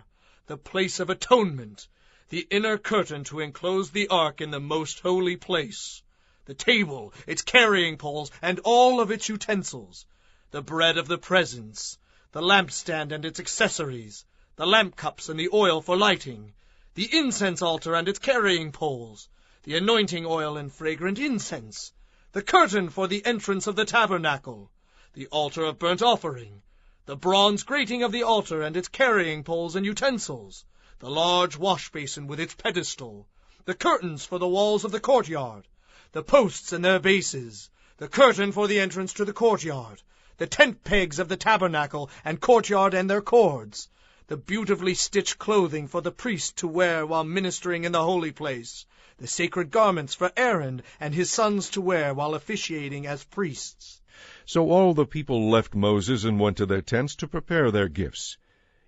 the place of atonement, the inner curtain to enclose the ark in the most holy place, the table, its carrying poles, and all of its utensils, the bread of the presence, the lampstand and its accessories, the lamp cups and the oil for lighting, the incense altar and its carrying poles, the anointing oil and fragrant incense, the curtain for the entrance of the tabernacle, the altar of burnt offering, the bronze grating of the altar and its carrying poles and utensils, the large wash basin with its pedestal, the curtains for the walls of the courtyard, the posts and their bases, the curtain for the entrance to the courtyard, the tent pegs of the tabernacle and courtyard and their cords, the beautifully stitched clothing for the priest to wear while ministering in the holy place, the sacred garments for Aaron and his sons to wear while officiating as priests." So all the people left Moses and went to their tents to prepare their gifts.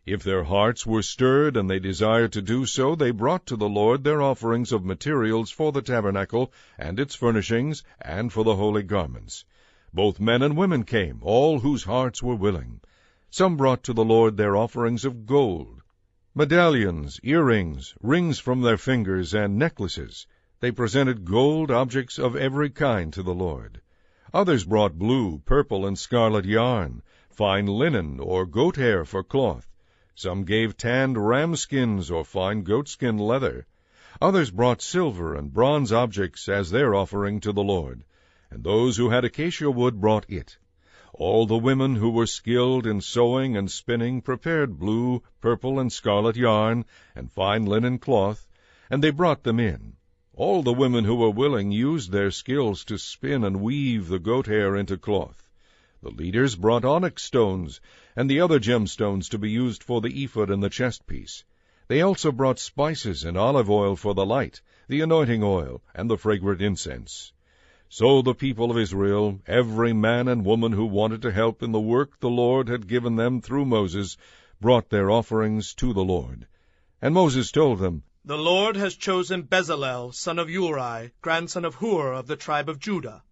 If their hearts were stirred and they desired to do so, they brought to the Lord their offerings of materials for the tabernacle and its furnishings, and for the holy garments. Both men and women came, all whose hearts were willing. Some brought to the Lord their offerings of gold, medallions, earrings, rings from their fingers, and necklaces. They presented gold objects of every kind to the Lord. Others brought blue, purple, and scarlet yarn, fine linen or goat hair for cloth. Some gave tanned ram skins or fine goatskin leather. Others brought silver and bronze objects as their offering to the Lord, and those who had acacia wood brought it. All the women who were skilled in sewing and spinning prepared blue, purple, and scarlet yarn, and fine linen cloth, and they brought them in. All the women who were willing used their skills to spin and weave the goat hair into cloth. The leaders brought onyx stones, and the other gemstones to be used for the ephod and the chest-piece. They also brought spices and olive oil for the light, the anointing oil, and the fragrant incense. So the people of Israel, every man and woman who wanted to help in the work the Lord had given them through Moses, brought their offerings to the Lord. And Moses told them, "The Lord has chosen Bezalel, son of Uri, grandson of Hur of the tribe of Judah.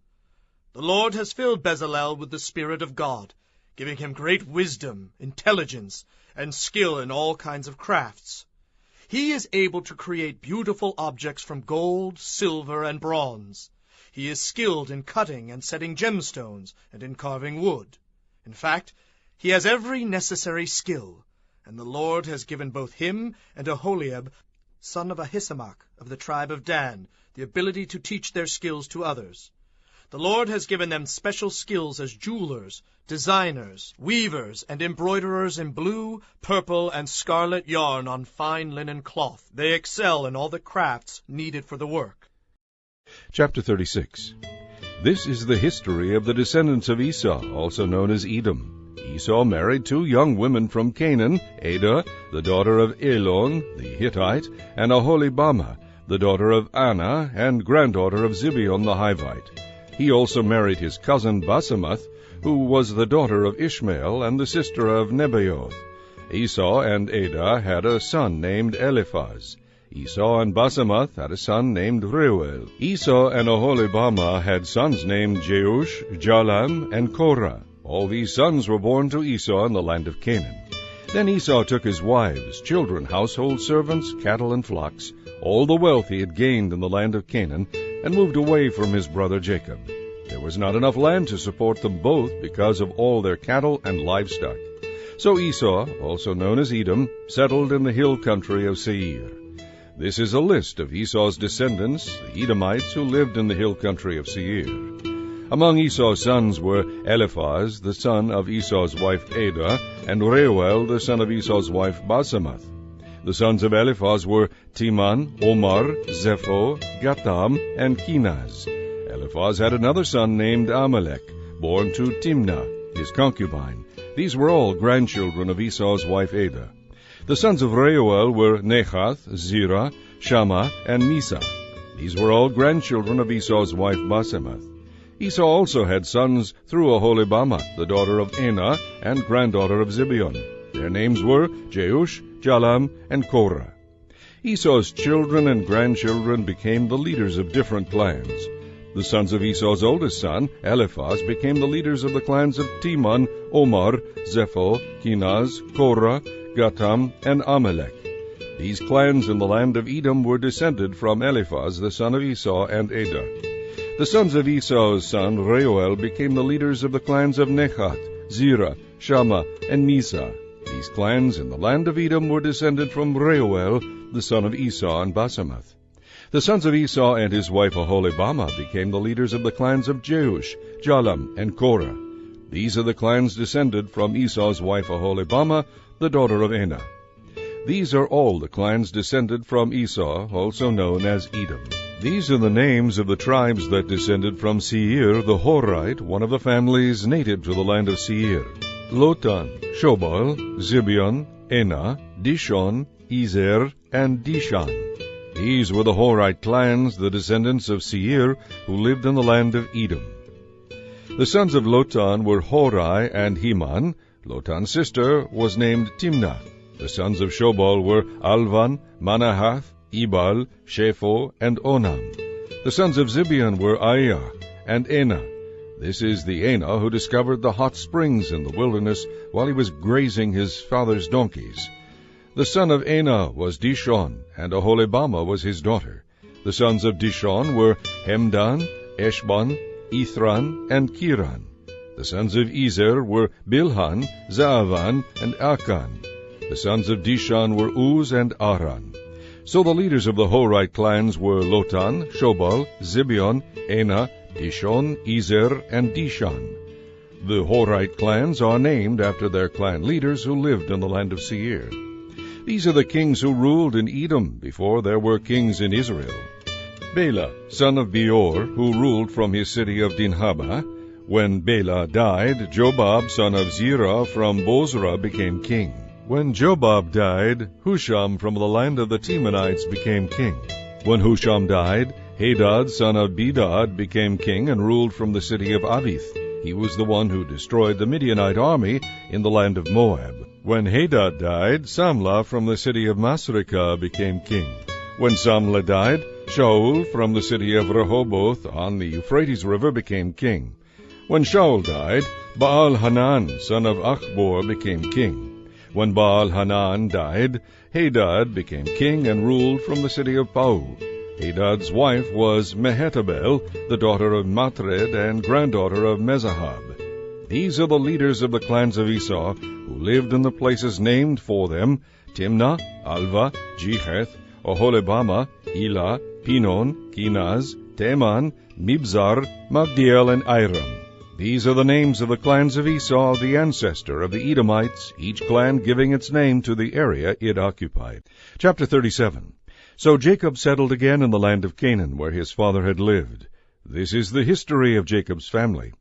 The Lord has filled Bezalel with the Spirit of God, giving him great wisdom, intelligence, and skill in all kinds of crafts. He is able to create beautiful objects from gold, silver, and bronze. He is skilled in cutting and setting gemstones, and in carving wood. In fact, he has every necessary skill, and the Lord has given both him and Aholiab, son of Ahisamach of the tribe of Dan, the ability to teach their skills to others. The Lord has given them special skills as jewelers, designers, weavers, and embroiderers in blue, purple, and scarlet yarn on fine linen cloth. They excel in all the crafts needed for the work." Chapter 36. This is the history of the descendants of Esau, also known as Edom. Esau married 2 young women from Canaan, Adah, the daughter of Elon, the Hittite, and Aholibamah, the daughter of Anna, and granddaughter of Zibeon the Hivite. He also married his cousin Basemath, who was the daughter of Ishmael and the sister of Nebaioth. Esau and Adah had a son named Eliphaz. Esau and Basemath had a son named Reuel. Esau and Aholibamah had sons named Jeush, Jalam, and Korah. All these sons were born to Esau in the land of Canaan. Then Esau took his wives, children, household servants, cattle, and flocks, all the wealth he had gained in the land of Canaan, and moved away from his brother Jacob. There was not enough land to support them both because of all their cattle and livestock. So Esau, also known as Edom, settled in the hill country of Seir. This is a list of Esau's descendants, the Edomites who lived in the hill country of Seir. Among Esau's sons were Eliphaz, the son of Esau's wife Adah, and Reuel, the son of Esau's wife Basemath. The sons of Eliphaz were Teman, Omar, Zepho, Gatam, and Kenaz. Eliphaz had another son named Amalek, born to Timnah, his concubine. These were all grandchildren of Esau's wife Adah. The sons of Reuel were Nechath, Zerah, Shammah, and Misa. These were all grandchildren of Esau's wife Basemath. Esau also had sons through Aholibamah, the daughter of Anah, and granddaughter of Zibeon. Their names were Jeush, Jalam, and Korah. Esau's children and grandchildren became the leaders of different clans. The sons of Esau's oldest son, Eliphaz, became the leaders of the clans of Teman, Omar, Zepho, Kenaz, Korah, Gatam, and Amalek. These clans in the land of Edom were descended from Eliphaz, the son of Esau, and Adah. The sons of Esau's son, Reuel, became the leaders of the clans of Nechath, Zerah, Shammah, and Misa. These clans in the land of Edom were descended from Reuel, the son of Esau and Basemath. The sons of Esau and his wife Aholibamah became the leaders of the clans of Jeush, Jalam, and Korah. These are the clans descended from Esau's wife Aholibamah, the daughter of Anah. These are all the clans descended from Esau, also known as Edom. These are the names of the tribes that descended from Seir the Horite, one of the families native to the land of Seir: Lotan, Shobal, Zibeon, Anah, Dishon, Ezer, and Dishan. These were the Horite clans, the descendants of Seir, who lived in the land of Edom. The sons of Lotan were Hori and Heman. Lotan's sister was named Timnah. The sons of Shobal were Alvan, Manahath, Ebal, Shepho, and Onam. The sons of Zibeon were Aiah and Enah. This is the Enah who discovered the hot springs in the wilderness while he was grazing his father's donkeys. The son of Enah was Dishon, and Aholibamah was his daughter. The sons of Dishon were Hemdan, Eshban, Ithran, and Kiran. The sons of Ezer were Bilhan, Zaavan, and Akan. The sons of Dishon were Uz and Aran. So the leaders of the Horite clans were Lotan, Shobal, Zibeon, Enah, Dishon, Ezer, and Dishan. The Horite clans are named after their clan leaders who lived in the land of Seir. These are the kings who ruled in Edom before there were kings in Israel. Bela, son of Beor, who ruled from his city of Dinhabah. When Bela died, Jobab, son of Zerah from Bozrah, became king. When Jobab died, Husham from the land of the Temanites became king. When Husham died, Hadad, son of Bedad, became king and ruled from the city of Avith. He was the one who destroyed the Midianite army in the land of Moab. When Hadad died, Samlah from the city of Masrekah became king. When Samlah died, Shaul from the city of Rehoboth on the Euphrates River became king. When Shaul died, Baal-Hanan, son of Achbor, became king. When Baal-Hanan died, Hadad became king and ruled from the city of Pau. Hadad's wife was Mehetabel, the daughter of Matred and granddaughter of Mezahab. These are the leaders of the clans of Esau, who lived in the places named for them: Timnah, Alva, Jeheth, Oholibamah, Elah, Pinon, Kenaz, Teman, Mibzar, Magdiel, and Iram. These are the names of the clans of Esau, the ancestor of the Edomites, each clan giving its name to the area it occupied. Chapter 37. So Jacob settled again in the land of Canaan, where his father had lived. This is the history of Jacob's family.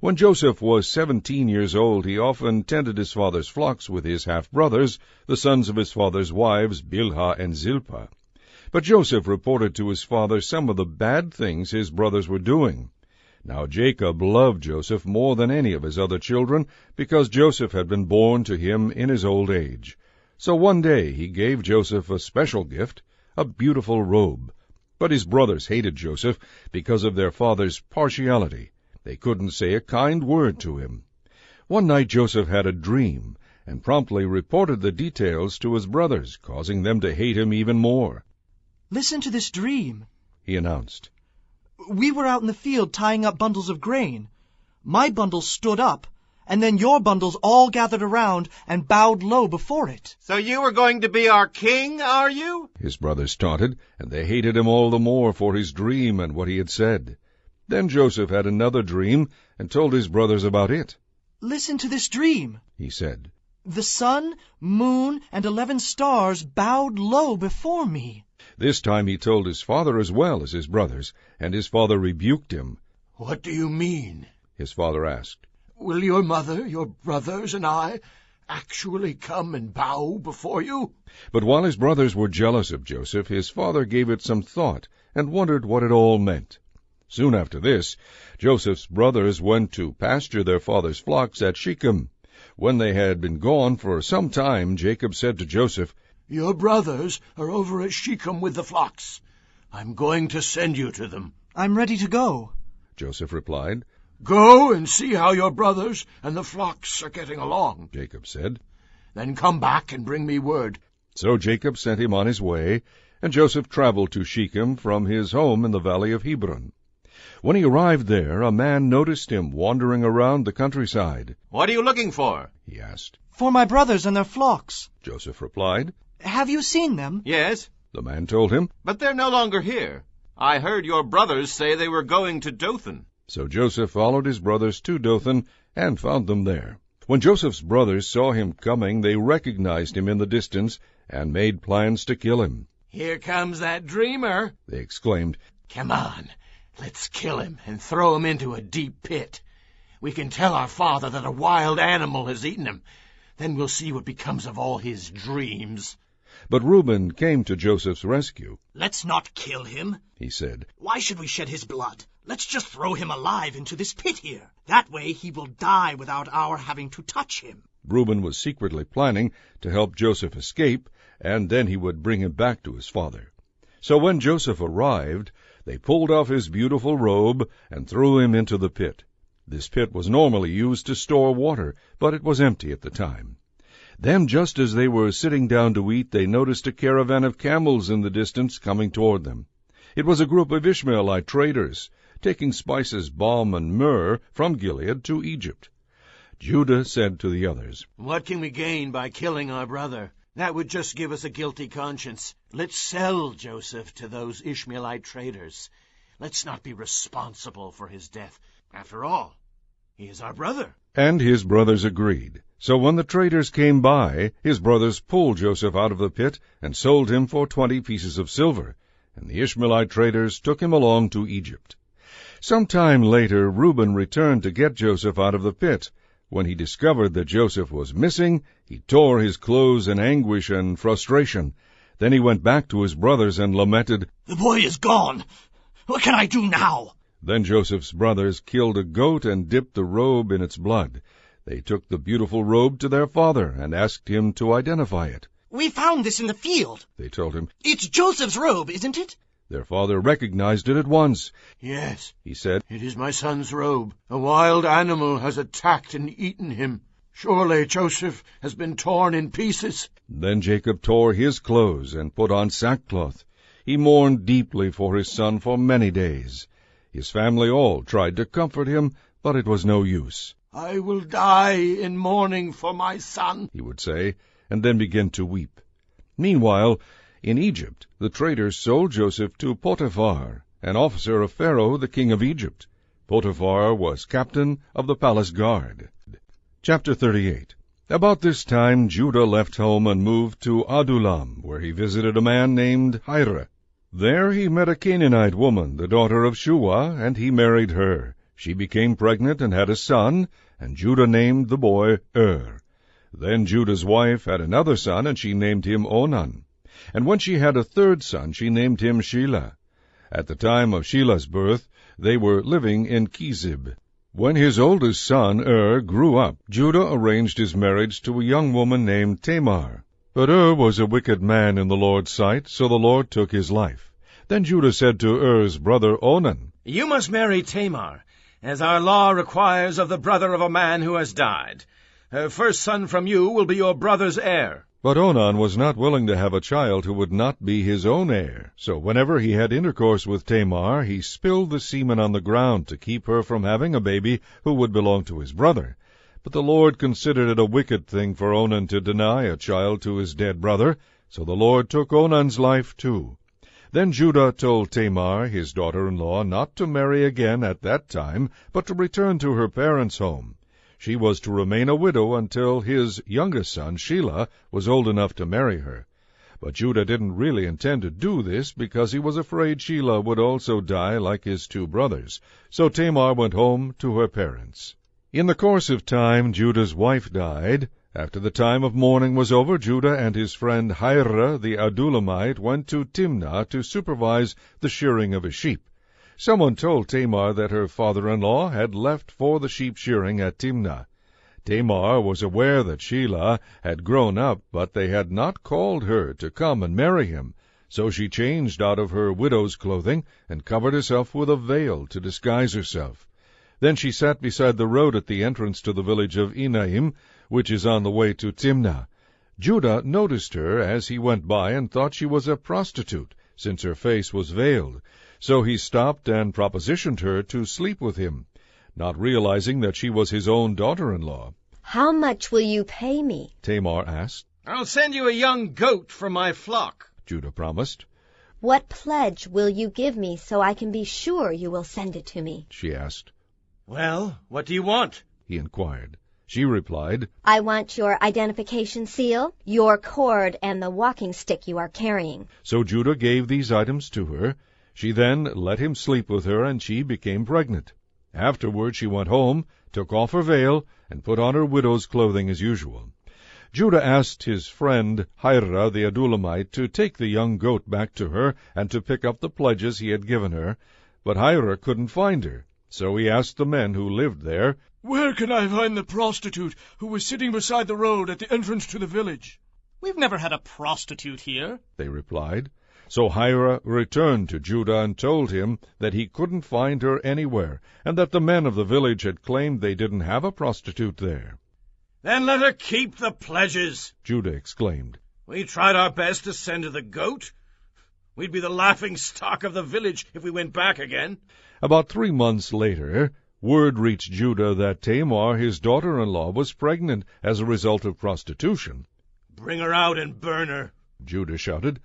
When Joseph was 17 years old, he often tended his father's flocks with his half-brothers, the sons of his father's wives, Bilhah and Zilpah. But Joseph reported to his father some of the bad things his brothers were doing. Now Jacob loved Joseph more than any of his other children, because Joseph had been born to him in his old age. So one day he gave Joseph a special gift, a beautiful robe. But his brothers hated Joseph because of their father's partiality. They couldn't say a kind word to him. One night Joseph had a dream, and promptly reported the details to his brothers, causing them to hate him even more. "Listen to this dream," he announced. "We were out in the field tying up bundles of grain. My bundle stood up, and then your bundles all gathered around and bowed low before it." "So you are going to be our king, are you?" His brothers taunted, and they hated him all the more for his dream and what he had said. Then Joseph had another dream and told his brothers about it. "Listen to this dream," he said. "The sun, moon, and 11 stars bowed low before me." This time he told his father as well as his brothers, and his father rebuked him. "What do you mean?" his father asked. "Will your mother, your brothers, and I actually come and bow before you?" But while his brothers were jealous of Joseph, his father gave it some thought and wondered what it all meant. Soon after this, Joseph's brothers went to pasture their father's flocks at Shechem. When they had been gone for some time, Jacob said to Joseph, "Your brothers are over at Shechem with the flocks. I'm going to send you to them." "I'm ready to go," Joseph replied. "Go and see how your brothers and the flocks are getting along," Jacob said. "Then come back and bring me word." So Jacob sent him on his way, and Joseph traveled to Shechem from his home in the valley of Hebron. When he arrived there, a man noticed him wandering around the countryside. "What are you looking for?" he asked. "For my brothers and their flocks," Joseph replied. "Have you seen them?" "Yes, The man told him. but they're no longer here. I heard your brothers say they were going to Dothan." So Joseph followed his brothers to Dothan and found them there. When Joseph's brothers saw him coming, they recognized him in the distance and made plans to kill him. "Here comes that dreamer," They exclaimed. "Come on, let's kill him and throw him into a deep pit. We can tell our father that a wild animal has eaten him. Then we'll see what becomes of all his dreams." But Reuben came to Joseph's rescue. "Let's not kill him," He said. "Why should we shed his blood? Let's just throw him alive into this pit here. That way he will die without our having to touch him." Reuben was secretly planning to help Joseph escape, and then he would bring him back to his father. So when Joseph arrived, they pulled off his beautiful robe and threw him into the pit. This pit was normally used to store water, but it was empty at the time. Then, just as they were sitting down to eat, they noticed a caravan of camels in the distance coming toward them. It was a group of Ishmaelite traders, taking spices, balm, and myrrh from Gilead to Egypt. Judah said to the others, "What can we gain by killing our brother? That would just give us a guilty conscience. Let's sell Joseph to those Ishmaelite traders. Let's not be responsible for his death. After all, he is our brother." And his brothers agreed. So when the traders came by, his brothers pulled Joseph out of the pit and sold him for 20 pieces of silver, and the Ishmaelite traders took him along to Egypt. Some time later, Reuben returned to get Joseph out of the pit. When he discovered that Joseph was missing, he tore his clothes in anguish and frustration. Then he went back to his brothers and lamented, "The boy is gone. What can I do now?" Then Joseph's brothers killed a goat and dipped the robe in its blood. They took the beautiful robe to their father and asked him to identify it. "We found this in the field," they told him. "It's Joseph's robe, isn't it?" Their father recognized it at once. "Yes," he said, "it is my son's robe. A wild animal has attacked and eaten him. Surely Joseph has been torn in pieces." Then Jacob tore his clothes and put on sackcloth. He mourned deeply for his son for many days. His family all tried to comfort him, but it was no use. "I will die in mourning for my son," he would say, and then begin to weep. Meanwhile, in Egypt, the traders sold Joseph to Potiphar, an officer of Pharaoh, the king of Egypt. Potiphar was captain of the palace guard. Chapter 38. About this time Judah left home and moved to Adullam, where he visited a man named Hira. There he met a Canaanite woman, the daughter of Shua, and he married her. She became pregnant and had a son, and Judah named the boy Then Judah's wife had another son, and she named him Onan. And when she had a third son, she named him Shelah. At the time of Shelah's birth, they were living in Chezib. When his oldest son, grew up, Judah arranged his marriage to a young woman named Tamar. But was a wicked man in the Lord's sight, so the Lord took his life. Then Judah said to Er's brother Onan, "You must marry Tamar, as our law requires of the brother of a man who has died. Her first son from you will be your brother's heir." But Onan was not willing to have a child who would not be his own heir. So whenever he had intercourse with Tamar, he spilled the semen on the ground to keep her from having a baby who would belong to his brother. But the Lord considered it a wicked thing for Onan to deny a child to his dead brother, so the Lord took Onan's life too. Then Judah told Tamar, his daughter-in-law, not to marry again at that time, but to return to her parents' home. She was to remain a widow until his youngest son, Shelah, was old enough to marry her. But Judah didn't really intend to do this because he was afraid Shelah would also die like his two brothers. So Tamar went home to her parents. In the course of time, Judah's wife died. After the time of mourning was over, Judah and his friend Hira the Adullamite went to Timnah to supervise the shearing of his sheep. Someone told Tamar that her father-in-law had left for the sheep shearing at Timnah. Tamar was aware that Shelah had grown up, but they had not called her to come and marry him, so she changed out of her widow's clothing and covered herself with a veil to disguise herself. Then she sat beside the road at the entrance to the village of Enaim, which is on the way to Timnah. Judah noticed her as he went by and thought she was a prostitute, since her face was veiled. So he stopped and propositioned her to sleep with him, not realizing that she was his own daughter-in-law. "How much will you pay me?" Tamar asked. "I'll send you a young goat from my flock," Judah promised. "What pledge will you give me so I can be sure you will send it to me?" she asked. "Well, what do you want?" he inquired. She replied, "I want your identification seal, your cord, and the walking stick you are carrying." So Judah gave these items to her. She then let him sleep with her, and she became pregnant. Afterward she went home, took off her veil, and put on her widow's clothing as usual. Judah asked his friend Hira the Adullamite to take the young goat back to her and to pick up the pledges he had given her, but Hira couldn't find her. So he asked the men who lived there, "Where can I find the prostitute who was sitting beside the road at the entrance to the village?" We've never had a prostitute here, they replied. So Hira returned to Judah and told him that he couldn't find her anywhere, and that the men of the village had claimed they didn't have a prostitute there. Then let her keep the pledges, Judah exclaimed. We tried our best to send her the goat. We'd be the laughing stock of the village if we went back again. About 3 months later, word reached Judah that Tamar, his daughter-in-law, was pregnant as a result of prostitution. Bring her out and burn her, Judah shouted.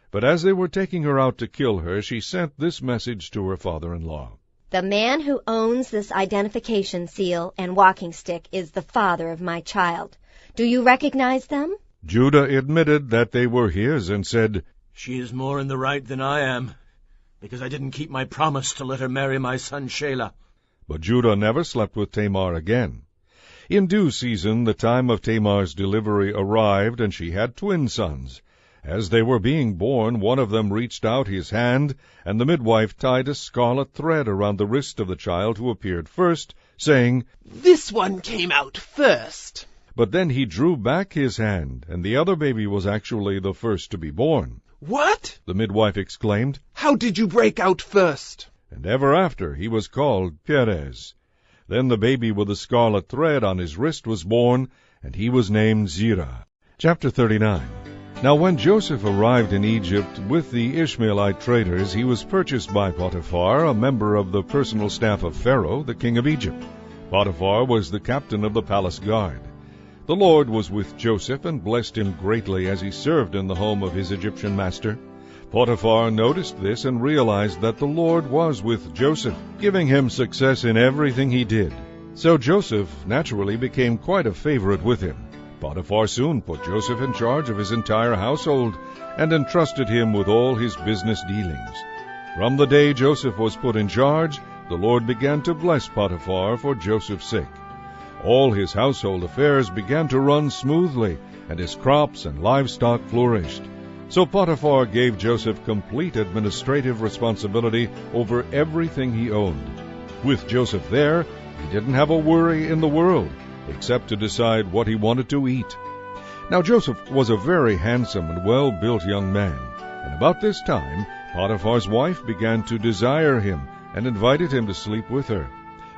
But as they were taking her out to kill her, she sent this message to her father-in-law. The man who owns this identification seal and walking stick is the father of my child. Do you recognize them? Judah admitted that they were his and said, She is more in the right than I am, because I didn't keep my promise to let her marry my son Shelah. But Judah never slept with Tamar again. In due season, the time of Tamar's delivery arrived, and she had twin sons. As they were being born, one of them reached out his hand, and the midwife tied a scarlet thread around the wrist of the child who appeared first, saying, This one came out first. But then he drew back his hand, and the other baby was actually the first to be born. What? The midwife exclaimed. How did you break out first? And ever after he was called Perez. Then the baby with the scarlet thread on his wrist was born, and he was named Zerah. Chapter 39. Now when Joseph arrived in Egypt with the Ishmaelite traders, he was purchased by Potiphar, a member of the personal staff of Pharaoh, the king of Egypt. Potiphar was the captain of the palace guard. The Lord was with Joseph and blessed him greatly as he served in the home of his Egyptian master. Potiphar noticed this and realized that the Lord was with Joseph, giving him success in everything he did. So Joseph naturally became quite a favorite with him. Potiphar soon put Joseph in charge of his entire household and entrusted him with all his business dealings. From the day Joseph was put in charge, the Lord began to bless Potiphar for Joseph's sake. All his household affairs began to run smoothly, and his crops and livestock flourished. So Potiphar gave Joseph complete administrative responsibility over everything he owned. With Joseph there, he didn't have a worry in the world, except to decide what he wanted to eat. Now Joseph was a very handsome and well-built young man, and about this time Potiphar's wife began to desire him and invited him to sleep with her.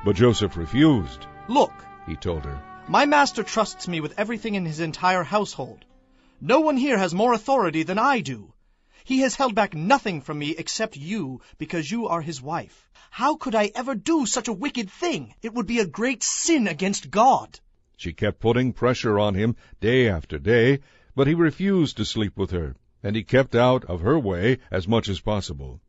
But Joseph refused. "Look," he told her, "my master trusts me with everything in his entire household. No one here has more authority than I do. He has held back nothing from me except you, because you are his wife. How could I ever do such a wicked thing? It would be a great sin against God." She kept putting pressure on him day after day, but he refused to sleep with her, and he kept out of her way as much as possible.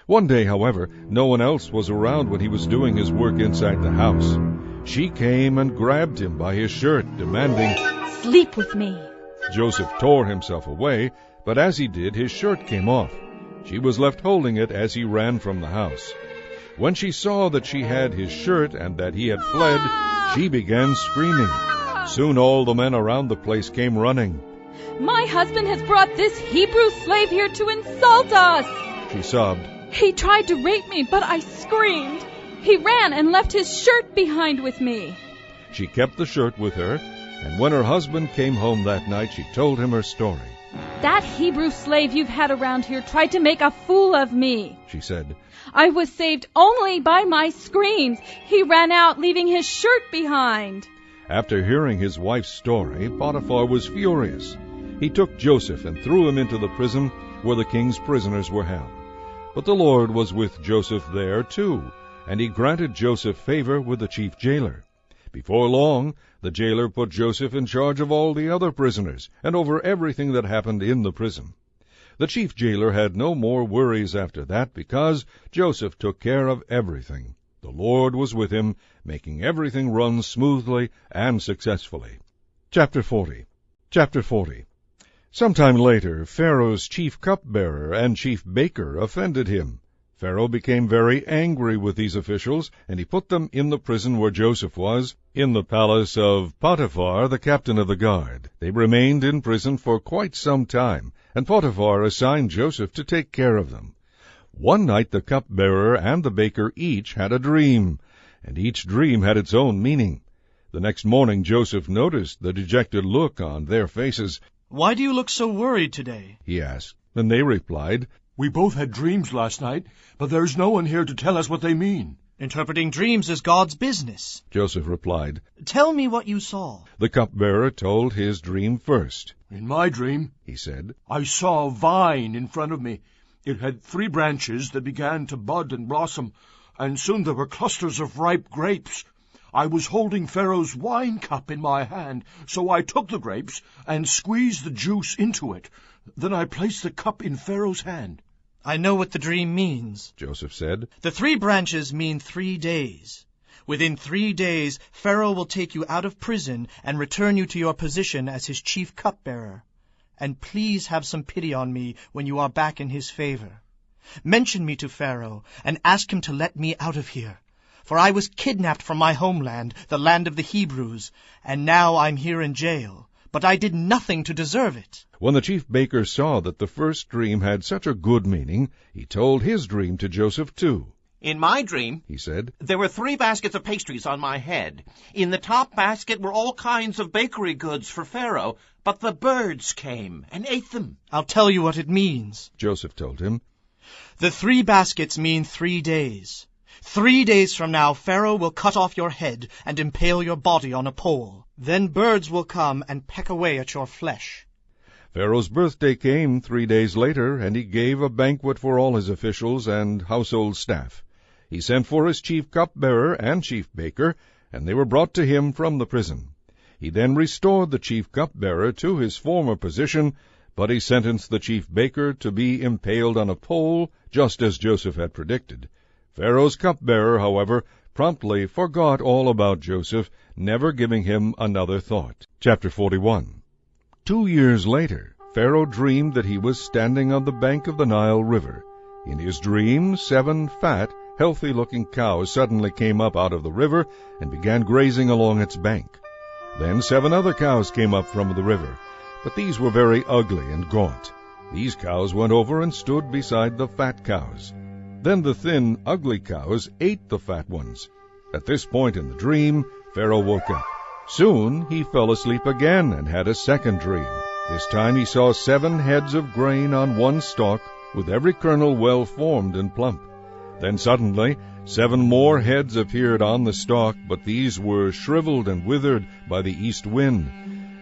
One day, however, no one else was around when he was doing his work inside the house. She came and grabbed him by his shirt, demanding, "Sleep with me." Joseph tore himself away, but as he did, his shirt came off. She was left holding it as he ran from the house. When she saw that she had his shirt and that he had fled, she began screaming. Soon all the men around the place came running. "My husband has brought this Hebrew slave here to insult us," she sobbed. "He tried to rape me, but I screamed. He ran and left his shirt behind with me." She kept the shirt with her, and when her husband came home that night, she told him her story. "That Hebrew slave you've had around here tried to make a fool of me," she said. "I was saved only by my screams. He ran out, leaving his shirt behind." After hearing his wife's story, Potiphar was furious. He took Joseph and threw him into the prison where the king's prisoners were held. But the Lord was with Joseph there too, and he granted Joseph favor with the chief jailer. Before long, the jailer put Joseph in charge of all the other prisoners and over everything that happened in the prison. The chief jailer had no more worries after that because Joseph took care of everything. The Lord was with him, making everything run smoothly and successfully. Chapter 40. Sometime later, Pharaoh's chief cupbearer and chief baker offended him. Pharaoh became very angry with these officials, and he put them in the prison where Joseph was, in the palace of Potiphar, the captain of the guard. They remained in prison for quite some time, and Potiphar assigned Joseph to take care of them. One night the cupbearer and the baker each had a dream, and each dream had its own meaning. The next morning Joseph noticed the dejected look on their faces. "Why do you look so worried today?" he asked, and they replied, "We both had dreams last night, but there's no one here to tell us what they mean." "Interpreting dreams is God's business," Joseph replied. "Tell me what you saw." The cupbearer told his dream first. "In my dream," he said, "I saw a vine in front of me. It had 3 branches that began to bud and blossom, and soon there were clusters of ripe grapes. I was holding Pharaoh's wine cup in my hand, so I took the grapes and squeezed the juice into it. Then I placed the cup in Pharaoh's hand." "I know what the dream means," Joseph said. "The 3 branches mean 3 days. Within 3 days, Pharaoh will take you out of prison and return you to your position as his chief cupbearer. And please have some pity on me when you are back in his favor. Mention me to Pharaoh and ask him to let me out of here. For I was kidnapped from my homeland, the land of the Hebrews, and now I'm here in jail. But I did nothing to deserve it." When the chief baker saw that the first dream had such a good meaning, he told his dream to Joseph too. In my dream, he said, there were 3 baskets of pastries on my head. In the top basket were all kinds of bakery goods for Pharaoh, but the birds came and ate them. "I'll tell you what it means," Joseph told him. "The 3 baskets mean 3 days. 3 days from now, Pharaoh will cut off your head and impale your body on a pole. Then birds will come and peck away at your flesh." Pharaoh's birthday came 3 days later, and he gave a banquet for all his officials and household staff. He sent for his chief cupbearer and chief baker, and they were brought to him from the prison. He then restored the chief cupbearer to his former position, but he sentenced the chief baker to be impaled on a pole, just as Joseph had predicted. Pharaoh's cupbearer, however, promptly forgot all about Joseph, never giving him another thought. Chapter 41. 2 years later, Pharaoh dreamed that he was standing on the bank of the Nile River. In his dream, 7 fat, healthy-looking cows suddenly came up out of the river and began grazing along its bank. Then 7 other cows came up from the river, but these were very ugly and gaunt. These cows went over and stood beside the fat cows. Then the thin, ugly cows ate the fat ones. At this point in the dream, Pharaoh woke up. Soon he fell asleep again and had a second dream. This time he saw 7 heads of grain on one stalk, with every kernel well formed and plump. Then suddenly 7 more heads appeared on the stalk, but these were shriveled and withered by the east wind,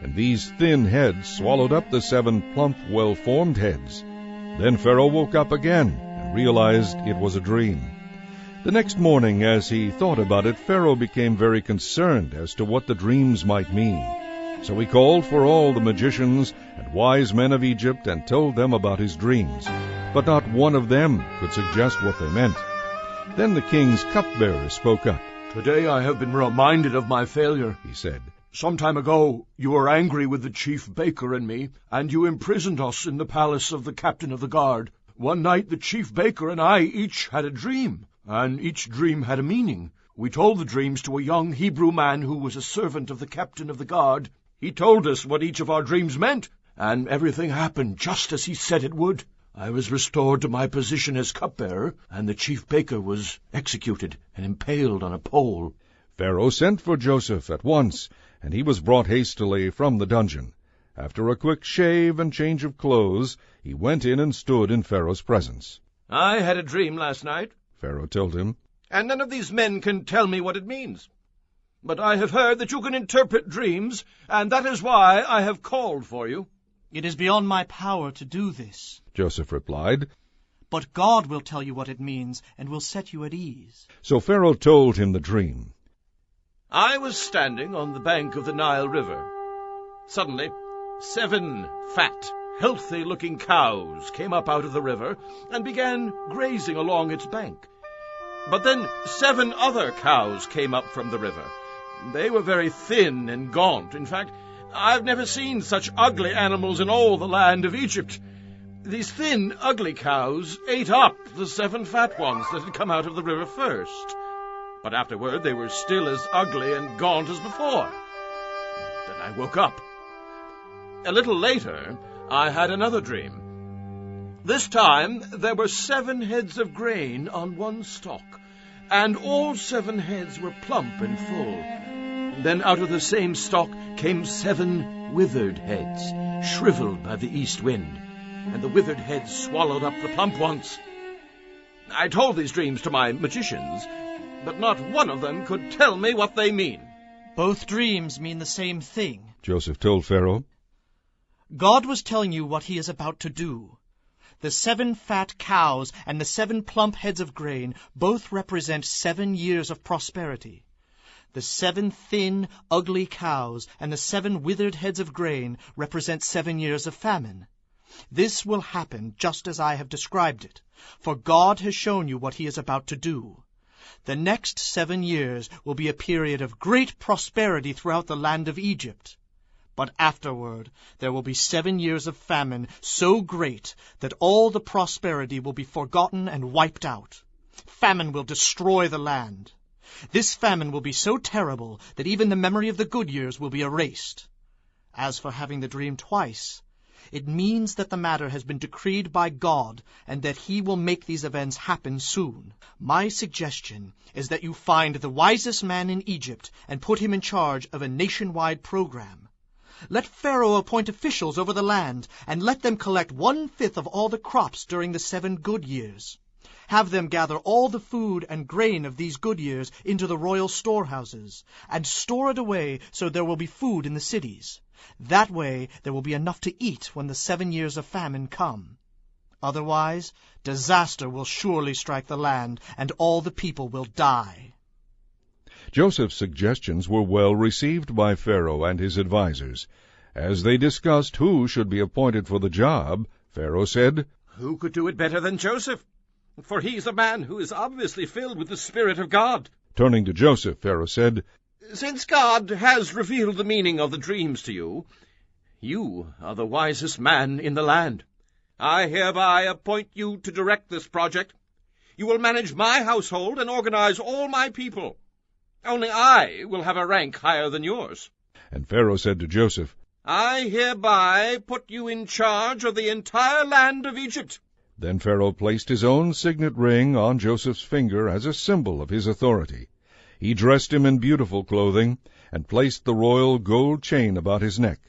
and these thin heads swallowed up the 7 plump, well-formed heads. Then Pharaoh woke up again and realized it was a dream. The next morning, as he thought about it, Pharaoh became very concerned as to what the dreams might mean. So he called for all the magicians and wise men of Egypt and told them about his dreams, but not one of them could suggest what they meant. Then the king's cupbearer spoke up. "Today I have been reminded of my failure," he said. "Some time ago you were angry with the chief baker and me, and you imprisoned us in the palace of the captain of the guard. One night the chief baker and I each had a dream, and each dream had a meaning. We told the dreams to a young Hebrew man who was a servant of the captain of the guard. He told us what each of our dreams meant, and everything happened just as he said it would. I was restored to my position as cupbearer, and the chief baker was executed and impaled on a pole." Pharaoh sent for Joseph at once, and he was brought hastily from the dungeon. After a quick shave and change of clothes, he went in and stood in Pharaoh's presence. "I had a dream last night," Pharaoh told him, "and none of these men can tell me what it means. But I have heard that you can interpret dreams, and that is why I have called for you." "It is beyond my power to do this," Joseph replied. "But God will tell you what it means and will set you at ease." So Pharaoh told him the dream. "I was standing on the bank of the Nile River. Suddenly, 7 fat, healthy-looking cows came up out of the river and began grazing along its bank. But then 7 other cows came up from the river. They were very thin and gaunt. In fact, I've never seen such ugly animals in all the land of Egypt. These thin, ugly cows ate up the 7 fat ones that had come out of the river first. But afterward they were still as ugly and gaunt as before. Then I woke up. A little later, I had another dream. This time there were 7 heads of grain on one stalk, and all 7 heads were plump and full. Then out of the same stalk came 7 withered heads, shriveled by the east wind, and the withered heads swallowed up the plump ones. I told these dreams to my magicians, but not one of them could tell me what they mean. Both dreams mean the same thing. Joseph told Pharaoh. God was telling you what he is about to do. The 7 fat cows and the 7 plump heads of grain both represent 7 years of prosperity. The 7 thin, ugly cows and the 7 withered heads of grain represent 7 years of famine. This will happen just as I have described it, for God has shown you what he is about to do. The next 7 years will be a period of great prosperity throughout the land of Egypt. But afterward there will be 7 years of famine so great that all the prosperity will be forgotten and wiped out. Famine will destroy the land. This famine will be so terrible that even the memory of the good years will be erased. As for having the dream twice, it means that the matter has been decreed by God and that he will make these events happen soon. My suggestion is that you find the wisest man in Egypt and put him in charge of a nationwide program. Let Pharaoh appoint officials over the land and let them collect 1/5 of all the crops during the 7 good years. Have them gather all the food and grain of these good years into the royal storehouses and store it away so there will be food in the cities. That way there will be enough to eat when the 7 years of famine come. Otherwise, disaster will surely strike the land, and all the people will die. Joseph's suggestions were well received by Pharaoh and his advisers. As they discussed who should be appointed for the job, Pharaoh said, "Who could do it better than Joseph? For he's a man who is obviously filled with the Spirit of God." Turning to Joseph, Pharaoh said, "Since God has revealed the meaning of the dreams to you, you are the wisest man in the land. I hereby appoint you to direct this project. You will manage my household and organize all my people. Only I will have a rank higher than yours." And Pharaoh said to Joseph, "I hereby put you in charge of the entire land of Egypt." Then Pharaoh placed his own signet ring on Joseph's finger as a symbol of his authority. He dressed him in beautiful clothing, and placed the royal gold chain about his neck.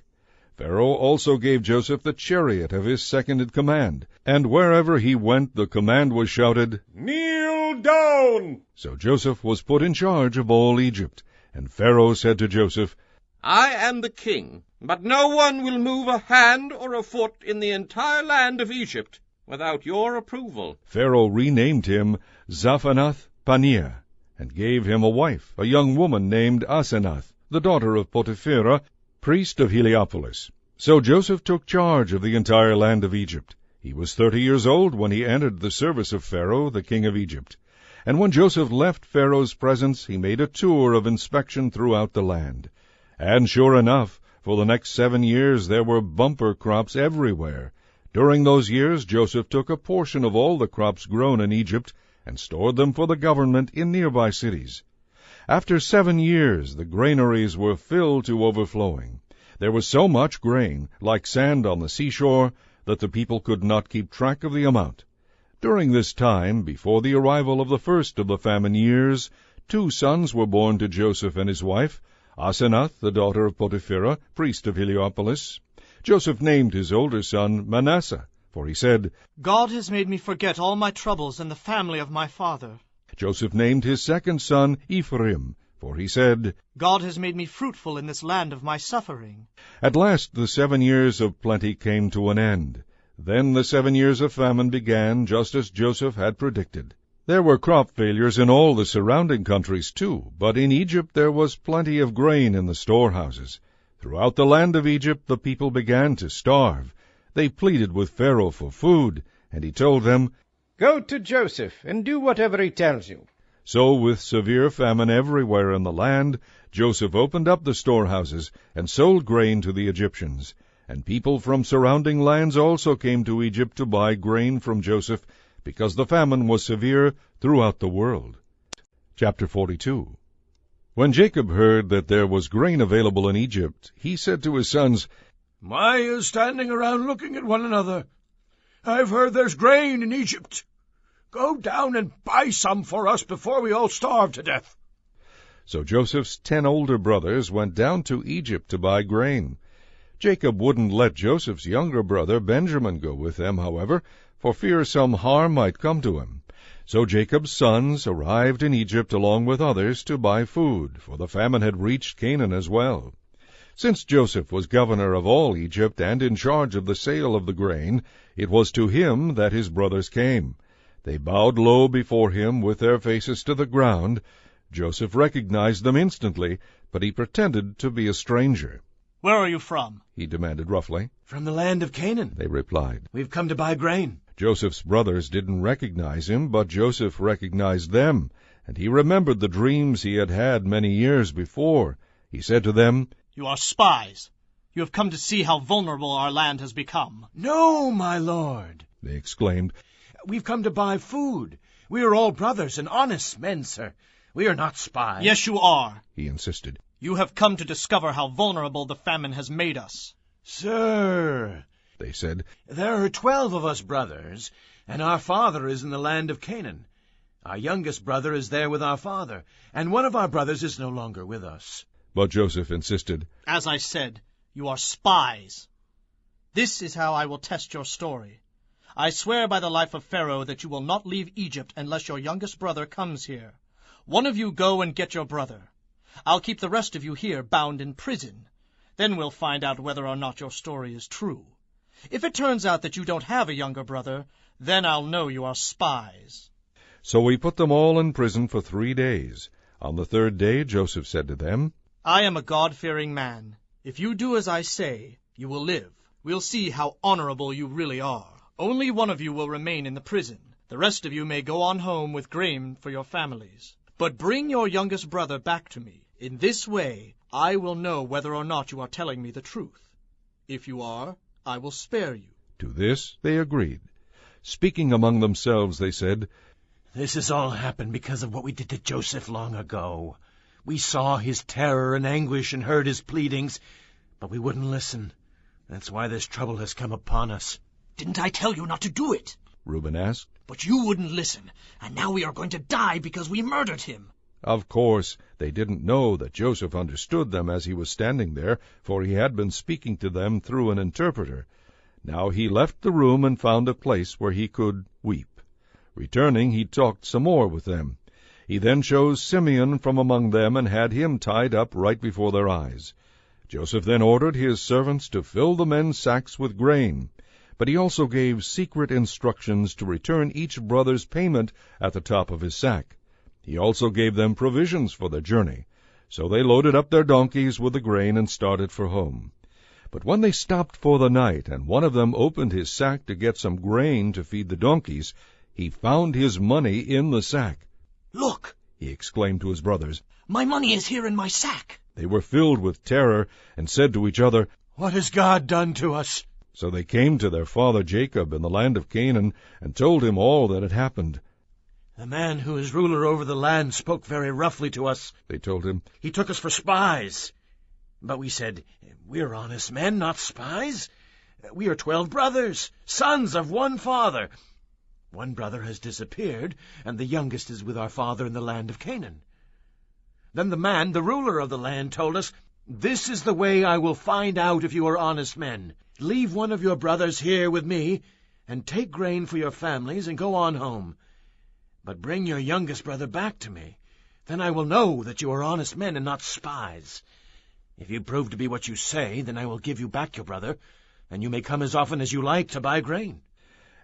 Pharaoh also gave Joseph the chariot of his second-in-command, and wherever he went the command was shouted, "Kneel down!" So Joseph was put in charge of all Egypt, and Pharaoh said to Joseph, "I am the king, but no one will move a hand or a foot in the entire land of Egypt without your approval." Pharaoh renamed him Zaphanath-Paneah, and gave him a wife, a young woman named Asenath, the daughter of Potipherah, priest of Heliopolis. So Joseph took charge of the entire land of Egypt. He was 30 years old when he entered the service of Pharaoh, the king of Egypt. And when Joseph left Pharaoh's presence, he made a tour of inspection throughout the land. And sure enough, for the next 7 years there were bumper crops everywhere. During those years Joseph took a portion of all the crops grown in Egypt and stored them for the government in nearby cities. After 7 years the granaries were filled to overflowing. There was so much grain, like sand on the seashore, that the people could not keep track of the amount. During this time, before the arrival of the first of the famine years, 2 sons were born to Joseph and his wife, Asenath, the daughter of Potipherah, priest of Heliopolis. Joseph named his older son Manasseh, for he said, God has made me forget all my troubles and the family of my father. Joseph named his second son Ephraim, for he said, God has made me fruitful in this land of my suffering. At last the 7 years of plenty came to an end. Then the 7 years of famine began, just as Joseph had predicted. There were crop failures in all the surrounding countries too, but in Egypt there was plenty of grain in the storehouses. Throughout the land of Egypt the people began to starve. They pleaded with Pharaoh for food, and he told them, "Go to Joseph, and do whatever he tells you." So, with severe famine everywhere in the land, Joseph opened up the storehouses and sold grain to the Egyptians. And people from surrounding lands also came to Egypt to buy grain from Joseph, because the famine was severe throughout the world. Chapter 42. When Jacob heard that there was grain available in Egypt, he said to his sons, "Why are you standing around looking at one another? I've heard there's grain in Egypt. Go down and buy some for us before we all starve to death." So Joseph's 10 older brothers went down to Egypt to buy grain. Jacob wouldn't let Joseph's younger brother Benjamin go with them, however, for fear some harm might come to him. So Jacob's sons arrived in Egypt along with others to buy food, for the famine had reached Canaan as well. Since Joseph was governor of all Egypt and in charge of the sale of the grain, it was to him that his brothers came. They bowed low before him with their faces to the ground. Joseph recognized them instantly, but he pretended to be a stranger. "Where are you from?" he demanded roughly. "From the land of Canaan," they replied. "We've come to buy grain." Joseph's brothers didn't recognize him, but Joseph recognized them, and he remembered the dreams he had had many years before. He said to them, "You are spies. You have come to see how vulnerable our land has become." "No, my lord," they exclaimed. "We've come to buy food. We are all brothers and honest men, sir. We are not spies." "Yes, you are," he insisted. "You have come to discover how vulnerable the famine has made us." "Sir," they said, "there are 12 of us brothers, and our father is in the land of Canaan. Our youngest brother is there with our father, and one of our brothers is no longer with us." But Joseph insisted. "As I said, you are spies. This is how I will test your story. I swear by the life of Pharaoh that you will not leave Egypt unless your youngest brother comes here. One of you go and get your brother. I'll keep the rest of you here bound in prison. Then we'll find out whether or not your story is true. If it turns out that you don't have a younger brother, then I'll know you are spies." So we put them all in prison for 3 days. On the 3rd day Joseph said to them, "I am a God-fearing man. If you do as I say, you will live. We'll see how honorable you really are. Only one of you will remain in the prison. The rest of you may go on home with grain for your families. But bring your youngest brother back to me. In this way, I will know whether or not you are telling me the truth. If you are, I will spare you." To this they agreed. Speaking among themselves, they said, "This has all happened because of what we did to Joseph long ago. We saw his terror and anguish and heard his pleadings, but we wouldn't listen. That's why this trouble has come upon us." "Didn't I tell you not to do it?" Reuben asked. "But you wouldn't listen, and now we are going to die because we murdered him." Of course, they didn't know that Joseph understood them as he was standing there, for he had been speaking to them through an interpreter. Now he left the room and found a place where he could weep. Returning, he talked some more with them. He then chose Simeon from among them and had him tied up right before their eyes. Joseph then ordered his servants to fill the men's sacks with grain, but he also gave secret instructions to return each brother's payment at the top of his sack. He also gave them provisions for their journey. So they loaded up their donkeys with the grain and started for home. But when they stopped for the night, and one of them opened his sack to get some grain to feed the donkeys, he found his money in the sack. "Look!" he exclaimed to his brothers. "My money is here in my sack." They were filled with terror and said to each other, "What has God done to us?" So they came to their father Jacob in the land of Canaan and told him all that had happened. "The man who is ruler over the land spoke very roughly to us," they told him. "He took us for spies. But we said, 'We're honest men, not spies. We are 12 brothers, sons of one father. One brother has disappeared, and the youngest is with our father in the land of Canaan.' Then the man, the ruler of the land, told us, 'This is the way I will find out if you are honest men. Leave one of your brothers here with me, and take grain for your families, and go on home. But bring your youngest brother back to me. Then I will know that you are honest men and not spies. If you prove to be what you say, then I will give you back your brother, and you may come as often as you like to buy grain.'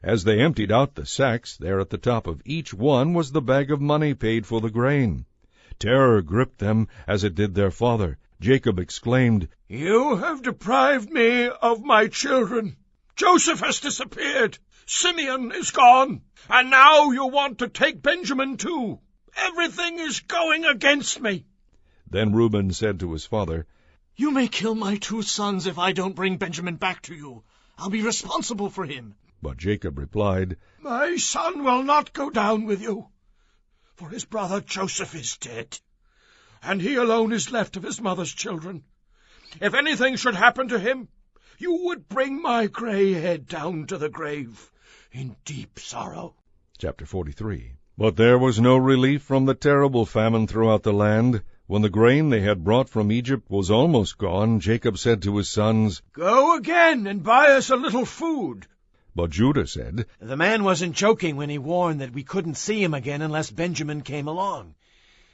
As they emptied out the sacks, there at the top of each one was the bag of money paid for the grain. Terror gripped them as it did their father. Jacob exclaimed, 'You have deprived me of my children. Joseph has disappeared. Simeon is gone. And now you want to take Benjamin too. Everything is going against me.' Then Reuben said to his father, 'You may kill my 2 sons if I don't bring Benjamin back to you. I'll be responsible for him.' But Jacob replied, 'My son will not go down with you, for his brother Joseph is dead, and he alone is left of his mother's children. If anything should happen to him, you would bring my gray head down to the grave. in deep sorrow. Chapter 43. But there was no relief from the terrible famine throughout the land. When the grain they had brought from Egypt was almost gone, Jacob said to his sons, Go again and buy us a little food. But Judah said, The man wasn't joking when he warned that we couldn't see him again unless Benjamin came along.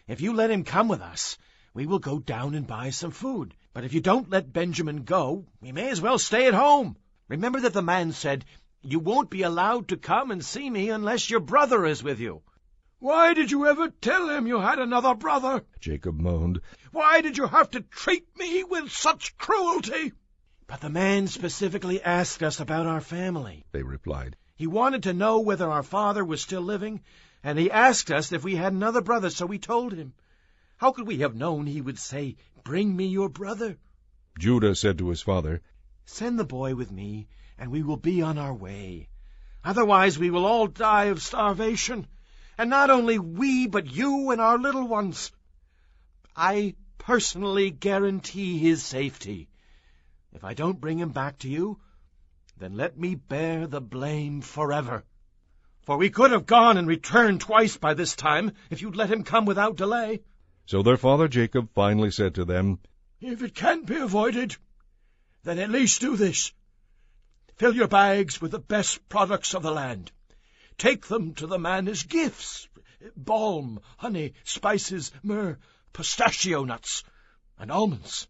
If you let him come with us, we will go down and buy some food. But if you don't let Benjamin go, we may as well stay at home. Remember that the man said, You won't be allowed to come and see me unless your brother is with you. Why did you ever tell him you had another brother? Jacob moaned. Why did you have to treat me with such cruelty? But the man specifically asked us about our family, they replied. He wanted to know whether our father was still living, and he asked us if we had another brother, so we told him. How could we have known he would say, Bring me your brother? Judah said to his father, Send the boy with me, and we will be on our way. Otherwise we will all die of starvation, and not only we, but you and our little ones. I personally guarantee his safety. If I don't bring him back to you, then let me bear the blame forever. For we could have gone and returned twice by this time, if you'd let him come without delay. So their father Jacob finally said to them, If it can't be avoided, then at least do this. Fill your bags with the best products of the land. Take them to the man as gifts, balm, honey, spices, myrrh, pistachio nuts, and almonds.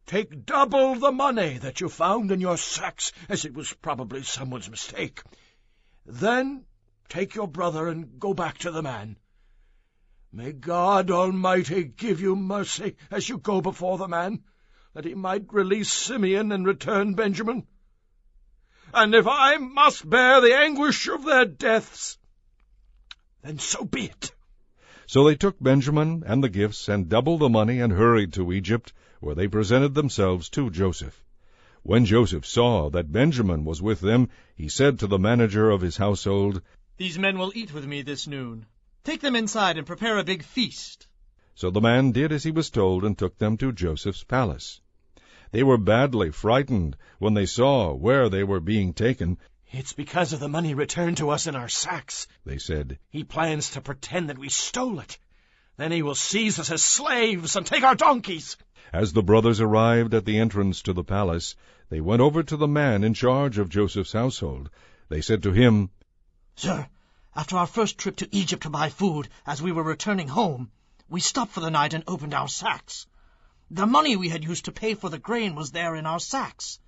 Take double the money that you found in your sacks, as it was probably someone's mistake. Then take your brother and go back to the man. May God Almighty give you mercy as you go before the man, that he might release Simeon and return Benjamin. And if I must bear the anguish of their deaths, then so be it. So they took Benjamin and the gifts and doubled the money and hurried to Egypt, where they presented themselves to Joseph. When Joseph saw that Benjamin was with them, he said to the manager of his household, These men will eat with me this noon. Take them inside and prepare a big feast. So the man did as he was told and took them to Joseph's palace. They were badly frightened when they saw where they were being taken. It's because of the money returned to us in our sacks, they said. He plans to pretend that we stole it. Then he will seize us as slaves and take our donkeys. As the brothers arrived at the entrance to the palace, they went over to the man in charge of Joseph's household. They said to him, Sir, after our first trip to Egypt to buy food, as we were returning home, we stopped for the night and opened our sacks. The money we had used to pay for the grain was there in our sacks.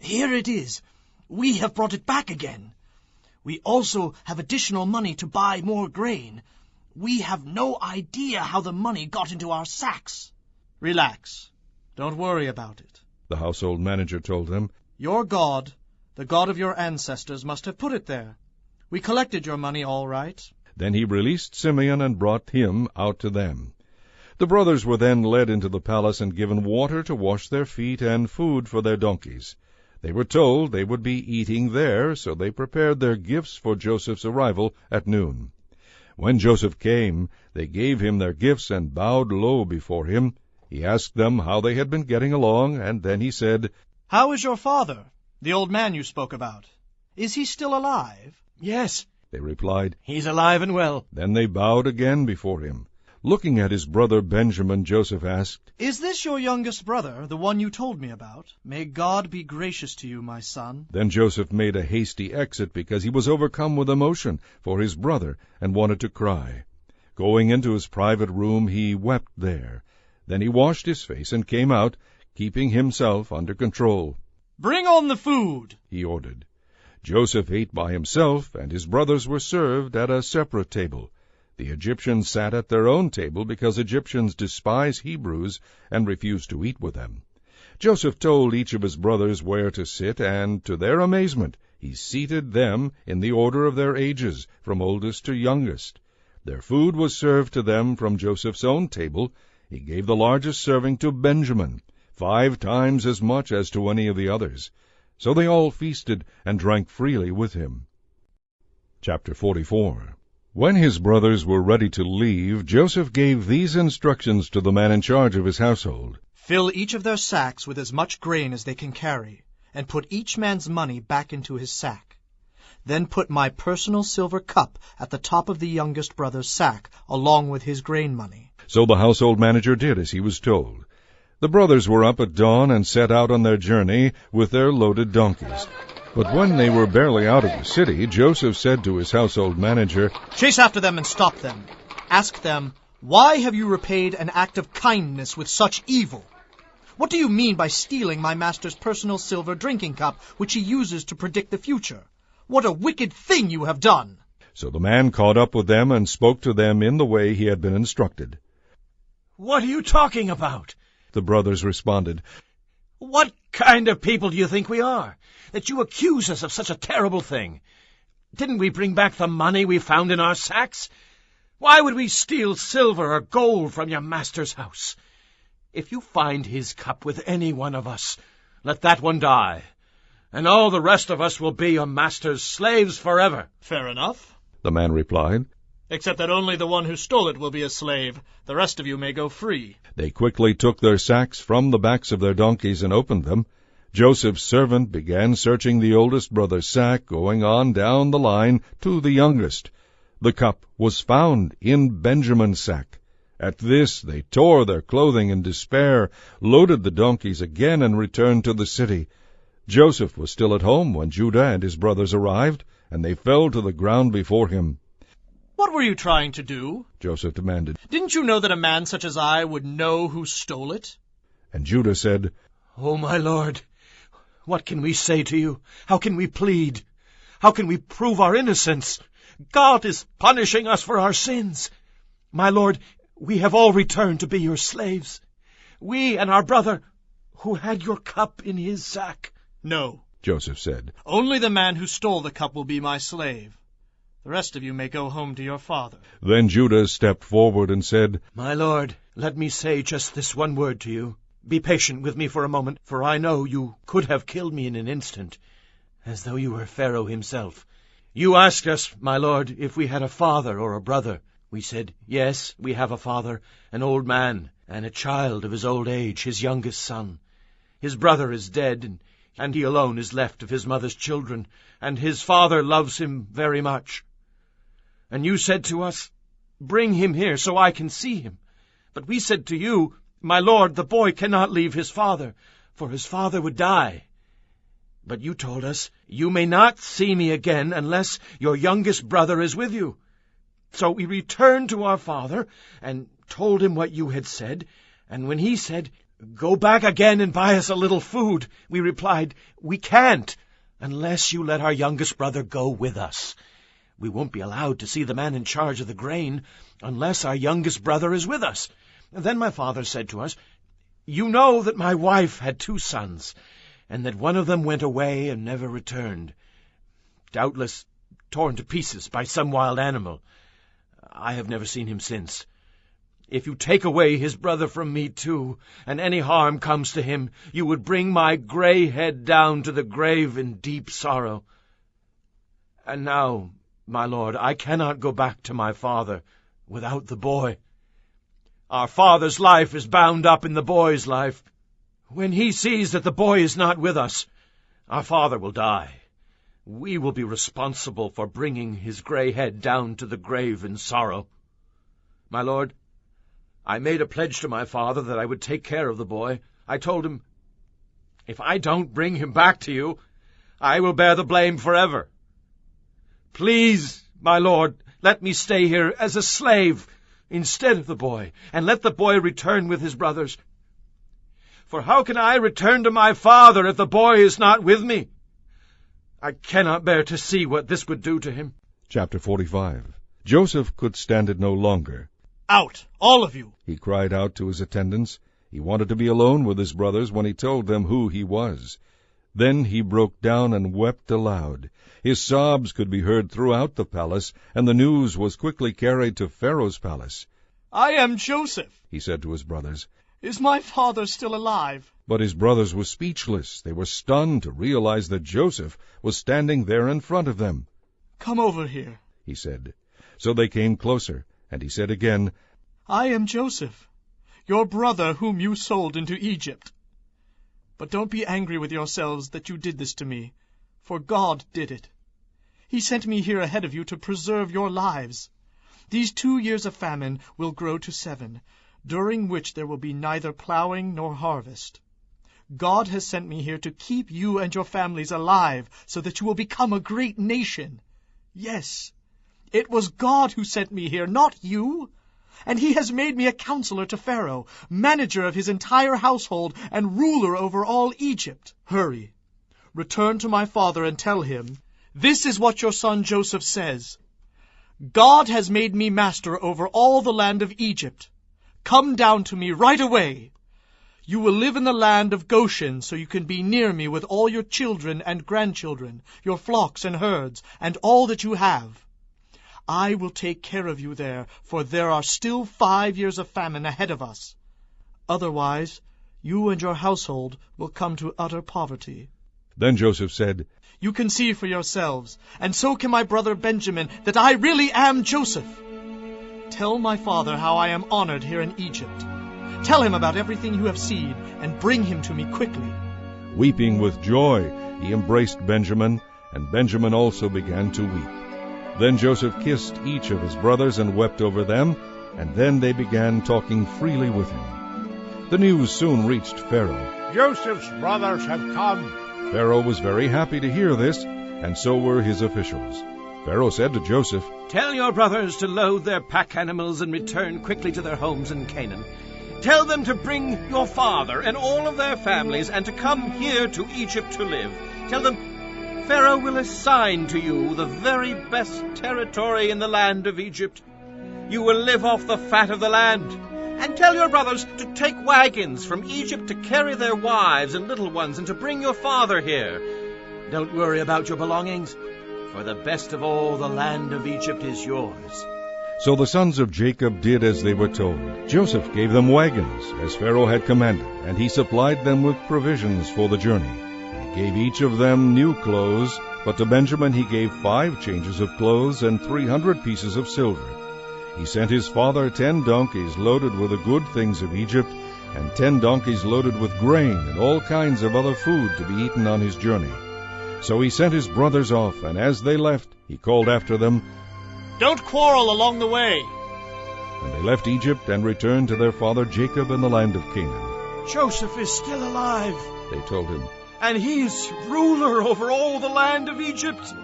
Here it is. We have brought it back again. We also have additional money to buy more grain. We have no idea how the money got into our sacks. Relax. Don't worry about it. The household manager told them. Your God, the God of your ancestors, must have put it there. We collected your money all right. Then he released Simeon and brought him out to them. The brothers were then led into the palace and given water to wash their feet and food for their donkeys. They were told they would be eating there, so they prepared their gifts for Joseph's arrival at noon. When Joseph came, they gave him their gifts and bowed low before him. He asked them how they had been getting along, and then he said, How is your father, the old man you spoke about? Is he still alive? Yes, they replied. He's alive and well. Then they bowed again before him. Looking at his brother Benjamin, Joseph asked, Is this your youngest brother, the one you told me about? May God be gracious to you, my son. Then Joseph made a hasty exit because he was overcome with emotion for his brother and wanted to cry. Going into his private room, he wept there. Then he washed his face and came out, keeping himself under control. Bring on the food, he ordered. Joseph ate by himself, and his brothers were served at a separate table. The Egyptians sat at their own table because Egyptians despise Hebrews and refuse to eat with them. Joseph told each of his brothers where to sit, and to their amazement he seated them in the order of their ages, from oldest to youngest. Their food was served to them from Joseph's own table. He gave the largest serving to Benjamin, 5 times as much as to any of the others. So they all feasted and drank freely with him. Chapter 44. When his brothers were ready to leave, Joseph gave these instructions to the man in charge of his household. Fill each of their sacks with as much grain as they can carry, and put each man's money back into his sack. Then put my personal silver cup at the top of the youngest brother's sack, along with his grain money." So the household manager did as he was told. The brothers were up at dawn and set out on their journey with their loaded donkeys. But when they were barely out of the city, Joseph said to his household manager, "Chase after them and stop them. Ask them, 'Why have you repaid an act of kindness with such evil? What do you mean by stealing my master's personal silver drinking cup, which he uses to predict the future? What a wicked thing you have done!'" So the man caught up with them and spoke to them in the way he had been instructed. "What are you talking about?" The brothers responded, "What kind of people do you think we are, that you accuse us of such a terrible thing? Didn't we bring back the money we found in our sacks? Why would we steal silver or gold from your master's house? If you find his cup with any one of us, let that one die, and all the rest of us will be your master's slaves forever." "Fair enough," the man replied. "except that only the one who stole it will be a slave. The rest of you may go free." They quickly took their sacks from the backs of their donkeys and opened them. Joseph's servant began searching the oldest brother's sack, going on down the line to the youngest. The cup was found in Benjamin's sack. At this they tore their clothing in despair, loaded the donkeys again, and returned to the city. Joseph was still at home when Judah and his brothers arrived, and they fell to the ground before him. "What were you trying to do?" Joseph demanded. "Didn't you know that a man such as I would know who stole it?" And Judah said, "Oh, my lord, what can we say to you? How can we plead? How can we prove our innocence? God is punishing us for our sins. My lord, we have all returned to be your slaves. We and our brother, who had your cup in his sack." "No," Joseph said. "only the man who stole the cup will be my slave. The rest of you may go home to your father." Then Judah stepped forward and said, "My lord, let me say just this one word to you. Be patient with me for a moment, for I know you could have killed me in an instant, as though you were Pharaoh himself. You asked us, my lord, if we had a father or a brother. We said, 'Yes, we have a father, an old man, and a child of his old age, his youngest son. His brother is dead, and he alone is left of his mother's children, and his father loves him very much.' And you said to us, 'Bring him here so I can see him.' But we said to you, 'My lord, the boy cannot leave his father, for his father would die.' But you told us, 'You may not see me again unless your youngest brother is with you.' So we returned to our father and told him what you had said, and when he said, 'Go back again and buy us a little food,' we replied, 'We can't, unless you let our youngest brother go with us. We won't be allowed to see the man in charge of the grain unless our youngest brother is with us.' Then my father said to us, 'You know that my wife had 2 sons, and that one of them went away and never returned, doubtless torn to pieces by some wild animal. I have never seen him since. If you take away his brother from me too, and any harm comes to him, you would bring my gray head down to the grave in deep sorrow. And now, my lord, I cannot go back to my father without the boy. Our father's life is bound up in the boy's life. When he sees that the boy is not with us, our father will die. We will be responsible for bringing his gray head down to the grave in sorrow. My lord, I made a pledge to my father that I would take care of the boy. I told him, 'If I don't bring him back to you, I will bear the blame forever. Please, my lord, let me stay here as a slave instead of the boy, and let the boy return with his brothers. For how can I return to my father if the boy is not with me? I cannot bear to see what this would do to him.'" Chapter 45. Joseph could stand it no longer. "Out, all of you!" he cried out to his attendants. He wanted to be alone with his brothers when he told them who he was. Then he broke down and wept aloud. His sobs could be heard throughout the palace, and the news was quickly carried to Pharaoh's palace. "I am Joseph," he said to his brothers. "Is my father still alive?" But his brothers were speechless. They were stunned to realize that Joseph was standing there in front of them. "Come over here," he said. So they came closer, and he said again, "I am Joseph, your brother whom you sold into Egypt. But don't be angry with yourselves that you did this to me, for God did it. He sent me here ahead of you to preserve your lives. These 2 years of famine will grow to 7, during which there will be neither plowing nor harvest. God has sent me here to keep you and your families alive, so that you will become a great nation. Yes, it was God who sent me here, not you. And he has made me a counselor to Pharaoh, manager of his entire household, and ruler over all Egypt. Hurry, return to my father and tell him, this is what your son Joseph says. God has made me master over all the land of Egypt. Come down to me right away. You will live in the land of Goshen, so you can be near me with all your children and grandchildren, your flocks and herds, and all that you have. I will take care of you there, for there are still 5 years of famine ahead of us. Otherwise, you and your household will come to utter poverty. Then Joseph said, You can see for yourselves, and so can my brother Benjamin, that I really am Joseph. Tell my father how I am honored here in Egypt. Tell him about everything you have seen, and bring him to me quickly. Weeping with joy, he embraced Benjamin, and Benjamin also began to weep. Then Joseph kissed each of his brothers and wept over them, and then they began talking freely with him. The news soon reached Pharaoh. Joseph's brothers have come. Pharaoh was very happy to hear this, and so were his officials. Pharaoh said to Joseph, Tell your brothers to load their pack animals and return quickly to their homes in Canaan. Tell them to bring your father and all of their families and to come here to Egypt to live. Tell them Pharaoh will assign to you the very best territory in the land of Egypt. You will live off the fat of the land. And tell your brothers to take wagons from Egypt to carry their wives and little ones and to bring your father here. Don't worry about your belongings, for the best of all, the land of Egypt is yours. So the sons of Jacob did as they were told. Joseph gave them wagons, as Pharaoh had commanded, and he supplied them with provisions for the journey. He gave each of them new clothes, but to Benjamin he gave 5 changes of clothes and 300 pieces of silver. He sent his father 10 donkeys loaded with the good things of Egypt, and 10 donkeys loaded with grain and all kinds of other food to be eaten on his journey. So he sent his brothers off, and as they left, he called after them, Don't quarrel along the way. And they left Egypt and returned to their father Jacob in the land of Canaan. Joseph is still alive, They told him. and he's ruler over all the land of Egypt.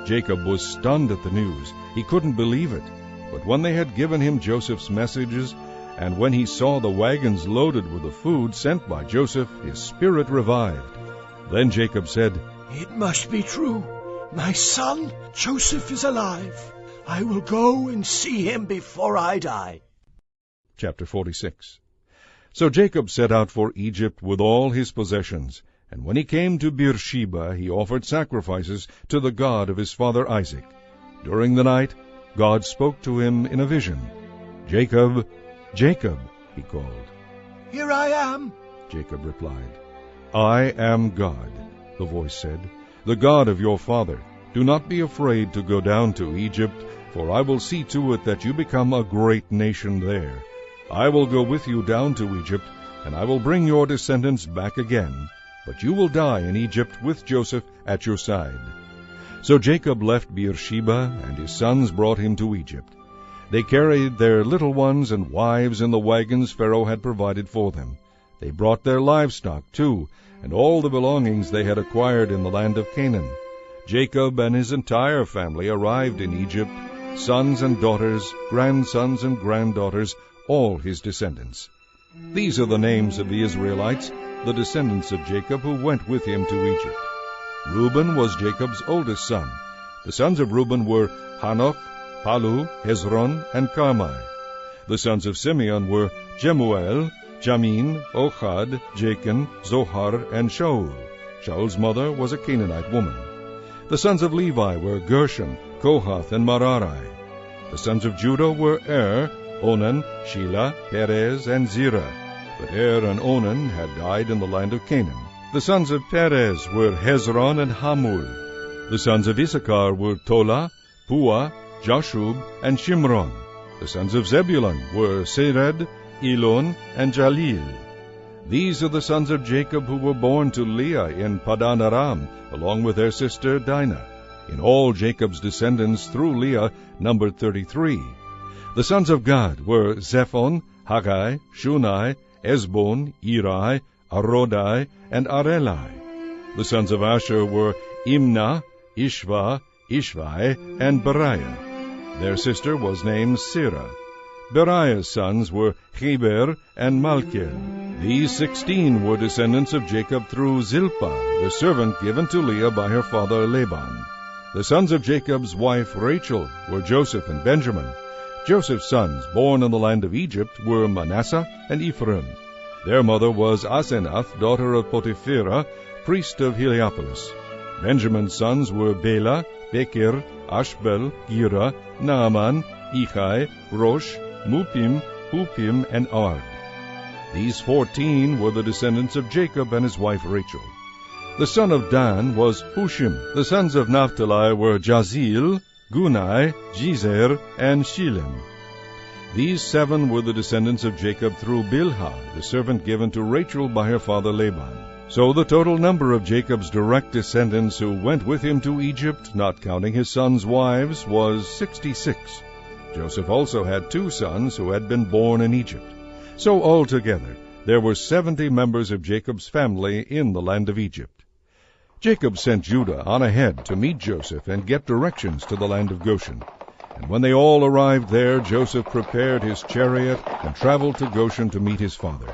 Jacob was stunned at the news. He couldn't believe it. But when they had given him Joseph's messages, and when he saw the wagons loaded with the food sent by Joseph, his spirit revived. Then Jacob said, It must be true. My son Joseph is alive. I will go and see him before I die. Chapter 46. So Jacob set out for Egypt with all his possessions, and when he came to Beersheba, he offered sacrifices to the God of his father Isaac. During the night, God spoke to him in a vision. Jacob, Jacob, he called. Here I am, Jacob replied. I am God, the voice said, the God of your father. Do not be afraid to go down to Egypt, for I will see to it that you become a great nation there. I will go with you down to Egypt, and I will bring your descendants back again, but you will die in Egypt with Joseph at your side. So Jacob left Beersheba, and his sons brought him to Egypt. They carried their little ones and wives in the wagons Pharaoh had provided for them. They brought their livestock, too, and all the belongings they had acquired in the land of Canaan. Jacob and his entire family arrived in Egypt, sons and daughters, grandsons and granddaughters, all his descendants. These are the names of the Israelites, the descendants of Jacob who went with him to Egypt. Reuben was Jacob's oldest son. The sons of Reuben were Hanoch, Palu, Hezron, and Carmi. The sons of Simeon were Jemuel, Jamin, Ohad, Jachin, Zohar, and Shaul. Shaul's mother was a Canaanite woman. The sons of Levi were Gershon, Kohath, and Merari. The sons of Judah were Onan, Shelah, Perez, and Zerah. But and Onan had died in the land of Canaan. The sons of Perez were Hezron and Hamul. The sons of Issachar were Tola, Pua, Jashub, and Shimron. The sons of Zebulun were Sered, Elon, and Jalil. These are the sons of Jacob who were born to Leah in Padan Aram, along with their sister Dinah. In all, Jacob's descendants through Leah numbered 33. The sons of Gad were Zephon, Haggai, Shunai, Esbon, Eri, Arodai, and Arelai. The sons of Asher were Imnah, Ishva, Ishvai, and Beriah. Their sister was named Sirah. Beriah's sons were Heber and Malkiel. These 16 were descendants of Jacob through Zilpah, the servant given to Leah by her father Laban. The sons of Jacob's wife Rachel were Joseph and Benjamin. Joseph's sons, born in the land of Egypt, were Manasseh and Ephraim. Their mother was Asenath, daughter of Potipherah, priest of Heliopolis. Benjamin's sons were Bela, Bekir, Ashbel, Gera, Naaman, Ichai, Rosh, Mupim, Hupim, and Ard. These 14 were the descendants of Jacob and his wife Rachel. The son of Dan was Hushim. The sons of Naphtali were Jazil, Gunai, Jezer, and Shilem. These 7 were the descendants of Jacob through Bilhah, the servant given to Rachel by her father Laban. So the total number of Jacob's direct descendants who went with him to Egypt, not counting his sons' wives, was 66. Joseph also had 2 sons who had been born in Egypt. So altogether there were 70 members of Jacob's family in the land of Egypt. Jacob sent Judah on ahead to meet Joseph and get directions to the land of Goshen. And when they all arrived there, Joseph prepared his chariot and traveled to Goshen to meet his father.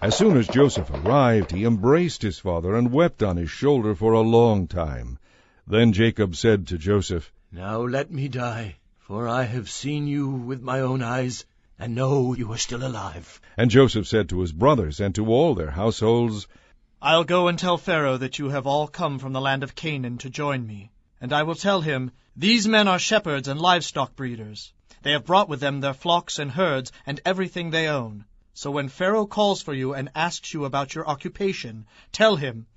As soon as Joseph arrived, he embraced his father and wept on his shoulder for a long time. Then Jacob said to Joseph, "Now let me die, for I have seen you with my own eyes, and know you are still alive." And Joseph said to his brothers and to all their households, "I'll go and tell Pharaoh that you have all come from the land of Canaan to join me. And I will tell him, 'These men are shepherds and livestock breeders. They have brought with them their flocks and herds and everything they own. So when Pharaoh calls for you and asks you about your occupation, tell him,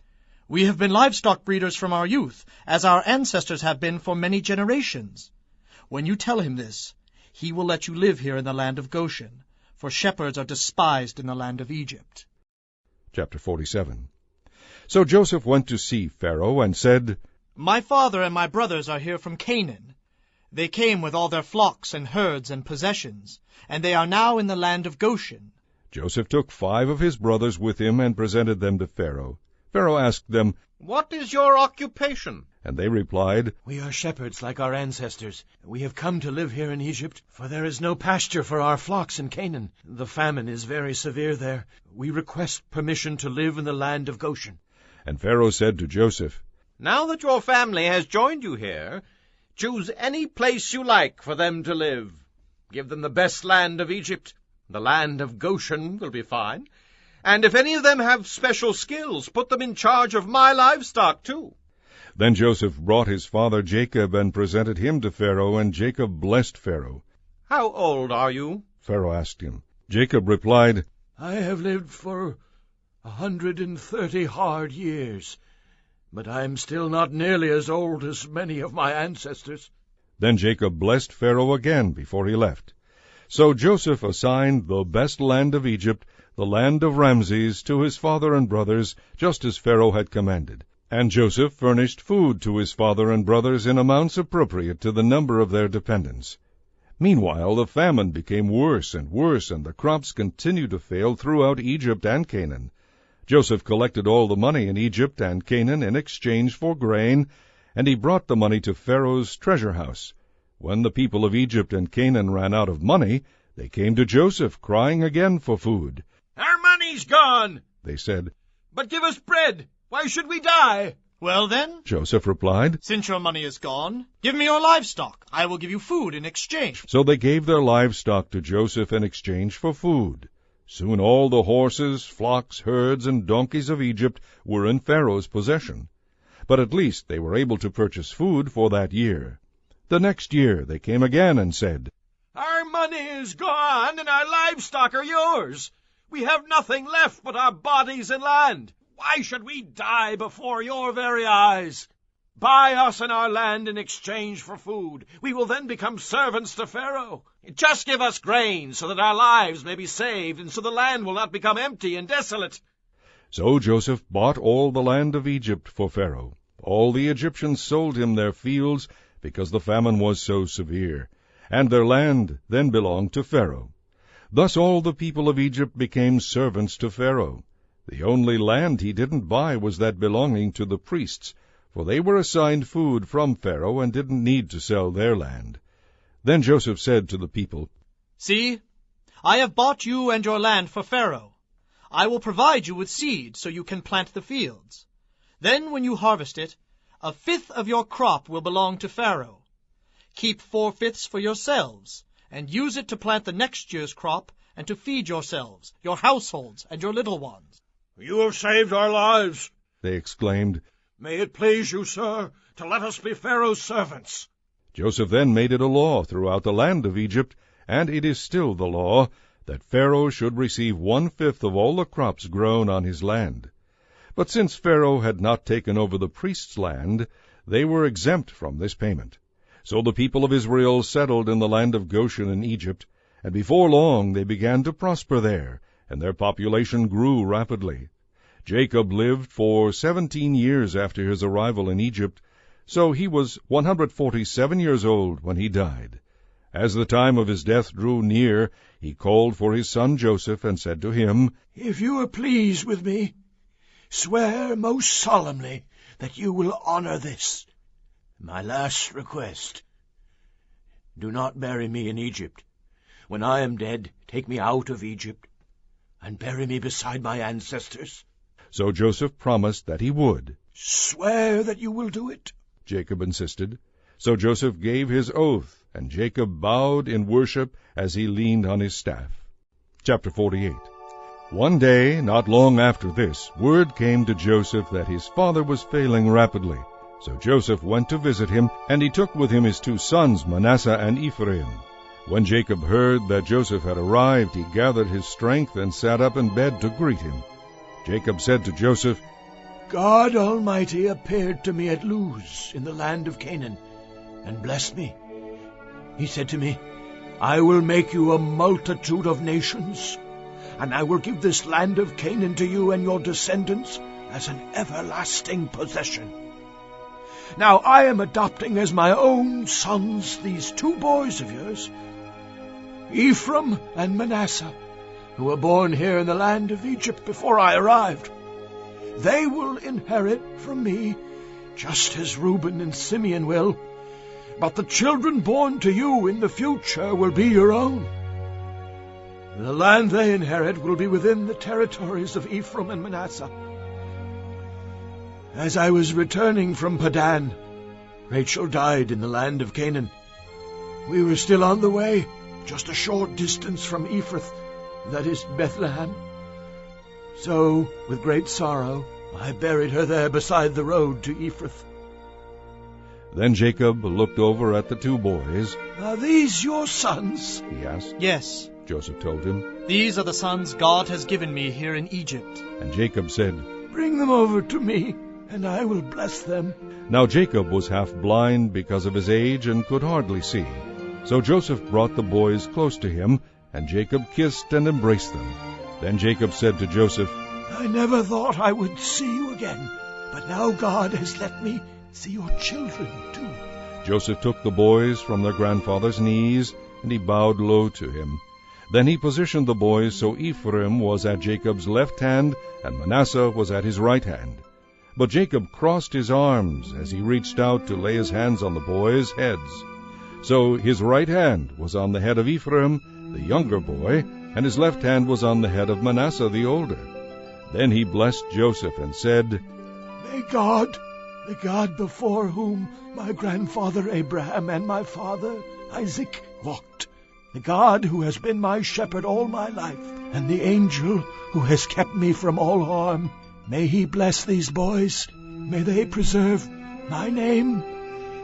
"We have been livestock breeders from our youth, as our ancestors have been for many generations." When you tell him this, he will let you live here in the land of Goshen, for shepherds are despised in the land of Egypt." Chapter 47. So Joseph went to see Pharaoh and said, "My father and my brothers are here from Canaan. They came with all their flocks and herds and possessions, and they are now in the land of Goshen." Joseph took 5 of his brothers with him and presented them to Pharaoh. Pharaoh asked them, "What is your occupation?" And they replied, "We are shepherds like our ancestors. We have come to live here in Egypt, for there is no pasture for our flocks in Canaan. The famine is very severe there. We request permission to live in the land of Goshen." And Pharaoh said to Joseph, "Now that your family has joined you here, choose any place you like for them to live. Give them the best land of Egypt. The land of Goshen will be fine. And if any of them have special skills, put them in charge of my livestock too." Then Joseph brought his father Jacob and presented him to Pharaoh, and Jacob blessed Pharaoh. "How old are you?" Pharaoh asked him. Jacob replied, "I have lived for 130 hard years, but I am still not nearly as old as many of my ancestors." Then Jacob blessed Pharaoh again before he left. So Joseph assigned the best land of Egypt, the land of Ramses, to his father and brothers, just as Pharaoh had commanded. And Joseph furnished food to his father and brothers in amounts appropriate to the number of their dependents. Meanwhile the famine became worse, and the crops continued to fail throughout Egypt and Canaan. Joseph collected all the money in Egypt and Canaan in exchange for grain, and he brought the money to Pharaoh's treasure house. When the people of Egypt and Canaan ran out of money, they came to Joseph, crying again for food. "Our money's gone," they said. "But give us bread. Why should we die?" "Well then," Joseph replied, "since your money is gone, give me your livestock. I will give you food in exchange." So they gave their livestock to Joseph in exchange for food. Soon all the horses, flocks, herds, and donkeys of Egypt were in Pharaoh's possession. But at least they were able to purchase food for that year. The next year they came again and said, "Our money is gone, and our livestock are yours. We have nothing left but our bodies and land. Why should we die before your very eyes? Buy us and our land in exchange for food. We will then become servants to Pharaoh. Just give us grain, so that our lives may be saved, and so the land will not become empty and desolate." So Joseph bought all the land of Egypt for Pharaoh. All the Egyptians sold him their fields, because the famine was so severe, and their land then belonged to Pharaoh. Thus all the people of Egypt became servants to Pharaoh. The only land he didn't buy was that belonging to the priests, for they were assigned food from Pharaoh and didn't need to sell their land. Then Joseph said to the people, "See, I have bought you and your land for Pharaoh. I will provide you with seed so you can plant the fields. Then when you harvest it, 1/5 of your crop will belong to Pharaoh. Keep 4/5 for yourselves, and use it to plant the next year's crop and to feed yourselves, your households, and your little ones." "You have saved our lives," they exclaimed. "May it please you, sir, to let us be Pharaoh's servants." Joseph then made it a law throughout the land of Egypt, and it is still the law, that Pharaoh should receive 1/5 of all the crops grown on his land. But since Pharaoh had not taken over the priests' land, they were exempt from this payment. So the people of Israel settled in the land of Goshen in Egypt, and before long they began to prosper there, and their population grew rapidly. Jacob lived for 17 years after his arrival in Egypt, so he was 147 years old when he died. As the time of his death drew near, he called for his son Joseph and said to him, "If you are pleased with me, swear most solemnly that you will honor this, my last request. Do not bury me in Egypt. When I am dead, take me out of Egypt and bury me beside my ancestors." So Joseph promised that he would. "Swear that you will do it," Jacob insisted. So Joseph gave his oath, and Jacob bowed in worship as he leaned on his staff. Chapter 48. One day, not long after this, word came to Joseph that his father was failing rapidly. So Joseph went to visit him, and he took with him his 2 sons, Manasseh and Ephraim. When Jacob heard that Joseph had arrived, he gathered his strength and sat up in bed to greet him. Jacob said to Joseph, "God Almighty appeared to me at Luz in the land of Canaan, and blessed me. He said to me, 'I will make you a multitude of nations, and I will give this land of Canaan to you and your descendants as an everlasting possession.' Now I am adopting as my own sons these 2 boys of yours, Ephraim and Manasseh, who were born here in the land of Egypt before I arrived. They will inherit from me, just as Reuben and Simeon will, but the children born to you in the future will be your own. The land they inherit will be within the territories of Ephraim and Manasseh. As I was returning from Padan, Rachel died in the land of Canaan. We were still on the way, just a short distance from Ephrath, that is Bethlehem. So, with great sorrow, I buried her there beside the road to Ephrath." Then Jacob looked over at the 2 boys. "Are these your sons?" he asked. "Yes," Joseph told him. "These are the sons God has given me here in Egypt." And Jacob said, "Bring them over to me, and I will bless them." Now Jacob was half blind because of his age and could hardly see. So Joseph brought the boys close to him, and Jacob kissed and embraced them. Then Jacob said to Joseph, "I never thought I would see you again, but now God has let me see your children too." Joseph took the boys from their grandfather's knees, and he bowed low to him. Then he positioned the boys so Ephraim was at Jacob's left hand, and Manasseh was at his right hand. But Jacob crossed his arms as he reached out to lay his hands on the boys' heads. So his right hand was on the head of Ephraim, the younger boy, and his left hand was on the head of Manasseh, the older. Then he blessed Joseph and said, "May God, the God before whom my grandfather Abraham and my father Isaac walked, the God who has been my shepherd all my life, and the angel who has kept me from all harm, may he bless these boys. May they preserve my name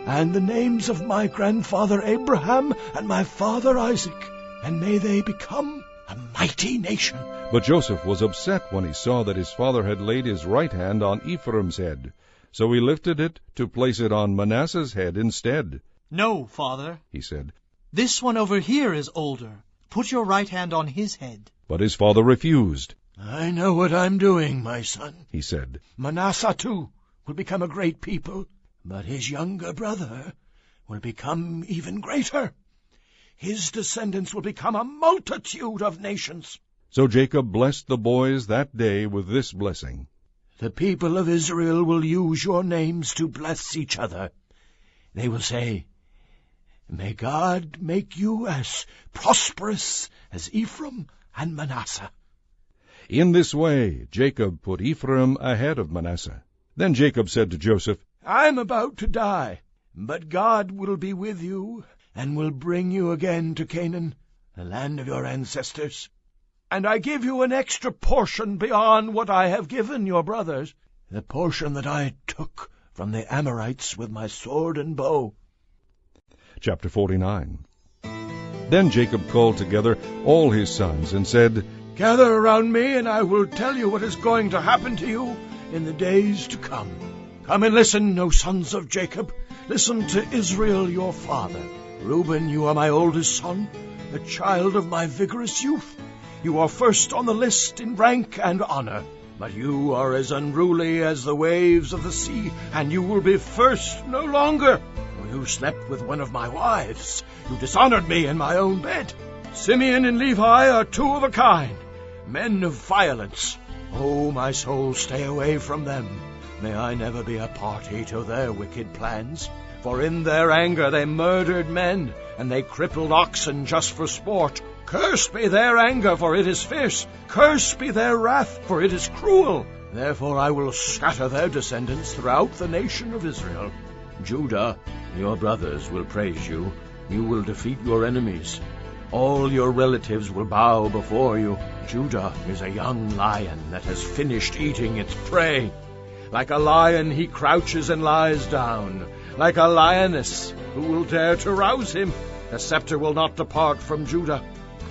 and the names of my grandfather Abraham and my father Isaac, and may they become a mighty nation." But Joseph was upset when he saw that his father had laid his right hand on Ephraim's head. So he lifted it to place it on Manasseh's head instead. "No, father," he said. "This one over here is older. Put your right hand on his head." But his father refused. "I know what I'm doing, my son," he said. "Manasseh, too, will become a great people, but his younger brother will become even greater. His descendants will become a multitude of nations. So Jacob blessed the boys that day with this blessing. The people of Israel will use your names to bless each other. They will say, May God make you as prosperous as Ephraim and Manasseh. In this way Jacob put Ephraim ahead of Manasseh. Then Jacob said to Joseph, I am about to die, but God will be with you and will bring you again to Canaan, the land of your ancestors. And I give you an extra portion beyond what I have given your brothers, the portion that I took from the Amorites with my sword and bow. Chapter 49. Then Jacob called together all his sons and said, Gather around me, and I will tell you what is going to happen to you in the days to come. Come and listen, O sons of Jacob. Listen to Israel your father. Reuben, you are my oldest son, the child of my vigorous youth. You are first on the list in rank and honor. But you are as unruly as the waves of the sea, and you will be first no longer. For you slept with one of my wives. You dishonored me in my own bed. Simeon and Levi are two of a kind, men of violence. Oh, my soul, stay away from them. May I never be a party to their wicked plans. For in their anger they murdered men, and they crippled oxen just for sport. Cursed be their anger, for it is fierce. Cursed be their wrath, for it is cruel. Therefore I will scatter their descendants throughout the nation of Israel. Judah, your brothers will praise you. You will defeat your enemies. All your relatives will bow before you. Judah is a young lion that has finished eating its prey. Like a lion he crouches and lies down. Like a lioness, who will dare to rouse him? The scepter will not depart from Judah,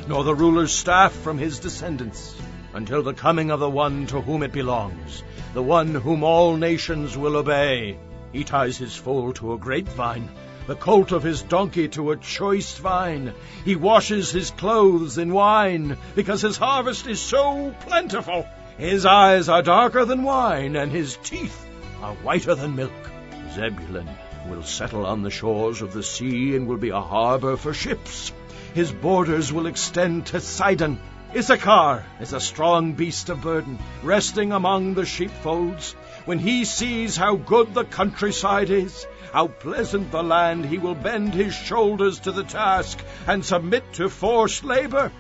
nor the ruler's staff from his descendants, until the coming of the one to whom it belongs, the one whom all nations will obey. He ties his foal to a grapevine, the colt of his donkey to a choice vine. He washes his clothes in wine, because his harvest is so plentiful. His eyes are darker than wine, and his teeth are whiter than milk. Zebulun will settle on the shores of the sea and will be a harbor for ships. His borders will extend to Sidon. Issachar is a strong beast of burden, resting among the sheepfolds. When he sees how good the countryside is, how pleasant the land, he will bend his shoulders to the task and submit to forced labor.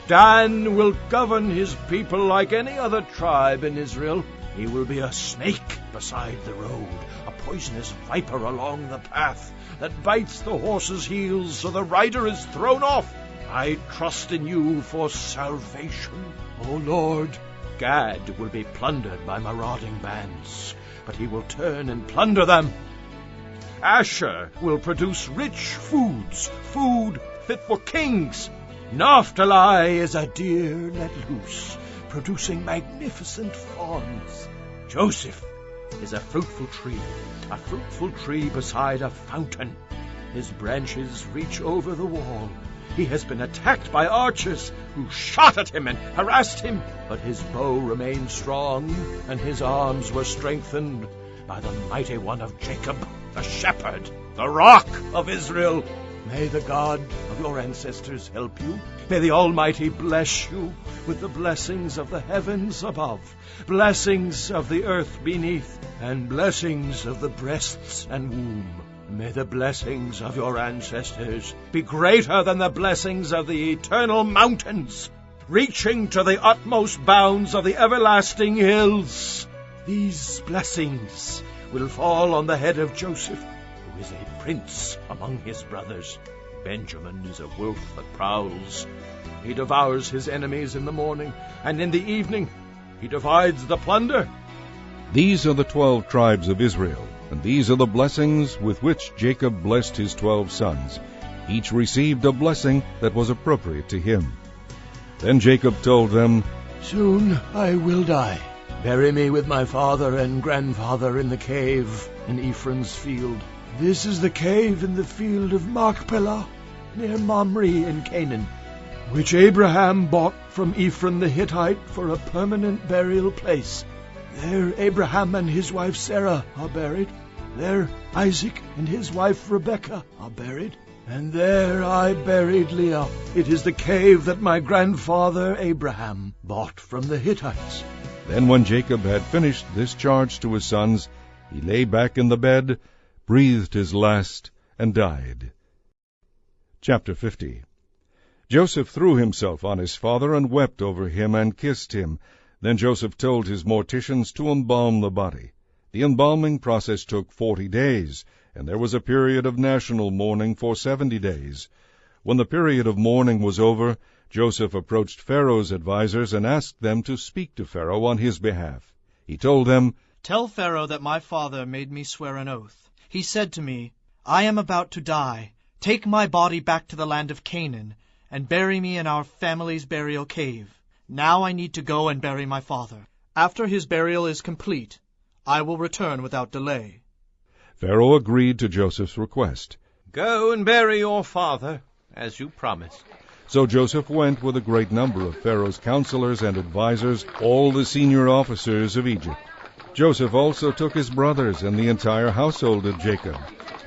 Dan will govern his people like any other tribe in Israel. He will be a snake beside the road, a poisonous viper along the path that bites the horse's heels so the rider is thrown off. I trust in you for salvation, O Lord. Gad will be plundered by marauding bands, but he will turn and plunder them. Asher will produce rich foods, food fit for kings. Naphtali is a deer let loose, producing magnificent fawns. Joseph is a fruitful tree beside a fountain. His branches reach over the wall. He has been attacked by archers who shot at him and harassed him, but his bow remained strong, and his arms were strengthened by the mighty one of Jacob, the shepherd, the rock of Israel. May the God of your ancestors help you. May the Almighty bless you with the blessings of the heavens above, blessings of the earth beneath, and blessings of the breasts and womb. May the blessings of your ancestors be greater than the blessings of the eternal mountains, reaching to the utmost bounds of the everlasting hills. These blessings will fall on the head of Joseph, who is a prince among his brothers. Benjamin is a wolf that prowls. He devours his enemies in the morning, and in the evening he divides the plunder. These are the 12 tribes of Israel, and these are the blessings with which Jacob blessed his 12 sons. Each received a blessing that was appropriate to him. Then Jacob told them, Soon I will die. Bury me with my father and grandfather in the cave in Ephraim's field. This is the cave in the field of Machpelah, near Mamre in Canaan, which Abraham bought from Ephraim the Hittite for a permanent burial place. There Abraham and his wife Sarah are buried. There Isaac and his wife Rebekah are buried. And there I buried Leah. It is the cave that my grandfather Abraham bought from the Hittites. Then when Jacob had finished this charge to his sons, he lay back in the bed, breathed his last, and died. Chapter 50. Joseph threw himself on his father and wept over him and kissed him. Then Joseph told his morticians to embalm the body. The embalming process took 40 days, and there was a period of national mourning for 70 days. When the period of mourning was over, Joseph approached Pharaoh's advisers and asked them to speak to Pharaoh on his behalf. He told them, "Tell Pharaoh that my father made me swear an oath. He said to me, 'I am about to die. Take my body back to the land of Canaan, and bury me in our family's burial cave. Now I need to go and bury my father. After his burial is complete, I will return without delay.'" Pharaoh agreed to Joseph's request. "Go and bury your father, as you promised." So Joseph went with a great number of Pharaoh's counselors and advisers, all the senior officers of Egypt. Joseph also took his brothers and the entire household of Jacob,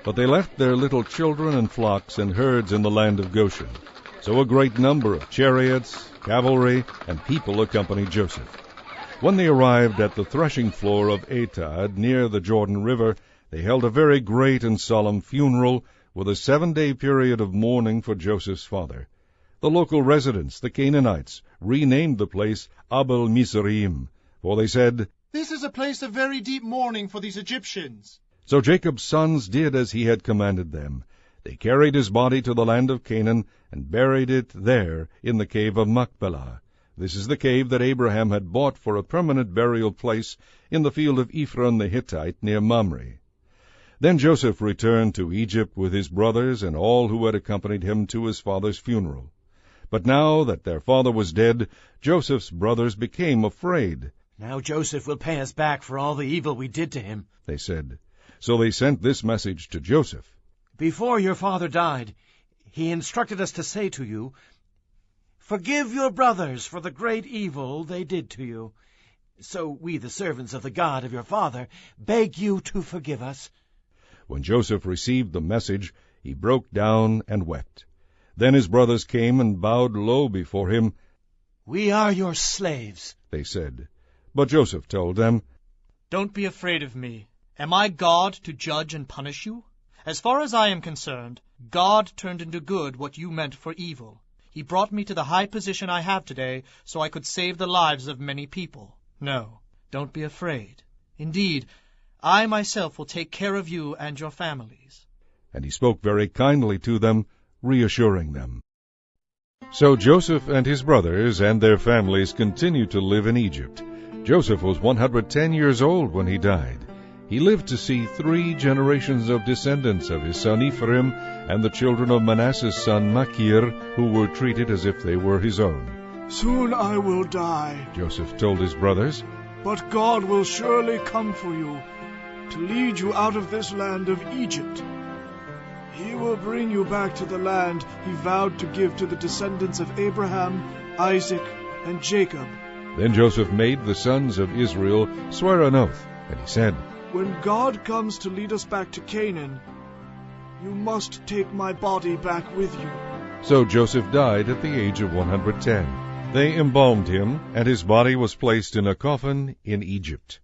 but they left their little children and flocks and herds in the land of Goshen. So a great number of chariots, cavalry, and people accompanied Joseph. When they arrived at the threshing floor of Atad near the Jordan River, they held a very great and solemn funeral with a 7-day period of mourning for Joseph's father. The local residents, the Canaanites, renamed the place Abel Mizraim, for they said, "This is a place of very deep mourning for these Egyptians." So Jacob's sons did as he had commanded them. They carried his body to the land of Canaan and buried it there in the cave of Machpelah. This is the cave that Abraham had bought for a permanent burial place in the field of Ephron the Hittite near Mamre. Then Joseph returned to Egypt with his brothers and all who had accompanied him to his father's funeral. But now that their father was dead, Joseph's brothers became afraid. "Now Joseph will pay us back for all the evil we did to him," they said. So they sent this message to Joseph. "Before your father died, he instructed us to say to you, 'Forgive your brothers for the great evil they did to you.' So we, the servants of the God of your father, beg you to forgive us." When Joseph received the message, he broke down and wept. Then his brothers came and bowed low before him. "We are your slaves," they said. But Joseph told them, "Don't be afraid of me. Am I God to judge and punish you? As far as I am concerned, God turned into good what you meant for evil. He brought me to the high position I have today so I could save the lives of many people. No, don't be afraid. Indeed, I myself will take care of you and your families." And he spoke very kindly to them, reassuring them. So Joseph and his brothers and their families continued to live in Egypt. Joseph was 110 years old when he died. He lived to see 3 generations of descendants of his son Ephraim and the children of Manasseh's son Machir, who were treated as if they were his own. "Soon I will die," Joseph told his brothers, "but God will surely come for you, to lead you out of this land of Egypt. He will bring you back to the land he vowed to give to the descendants of Abraham, Isaac, and Jacob." Then Joseph made the sons of Israel swear an oath, and he said, "When God comes to lead us back to Canaan, you must take my body back with you." So Joseph died at the age of 110. They embalmed him, and his body was placed in a coffin in Egypt.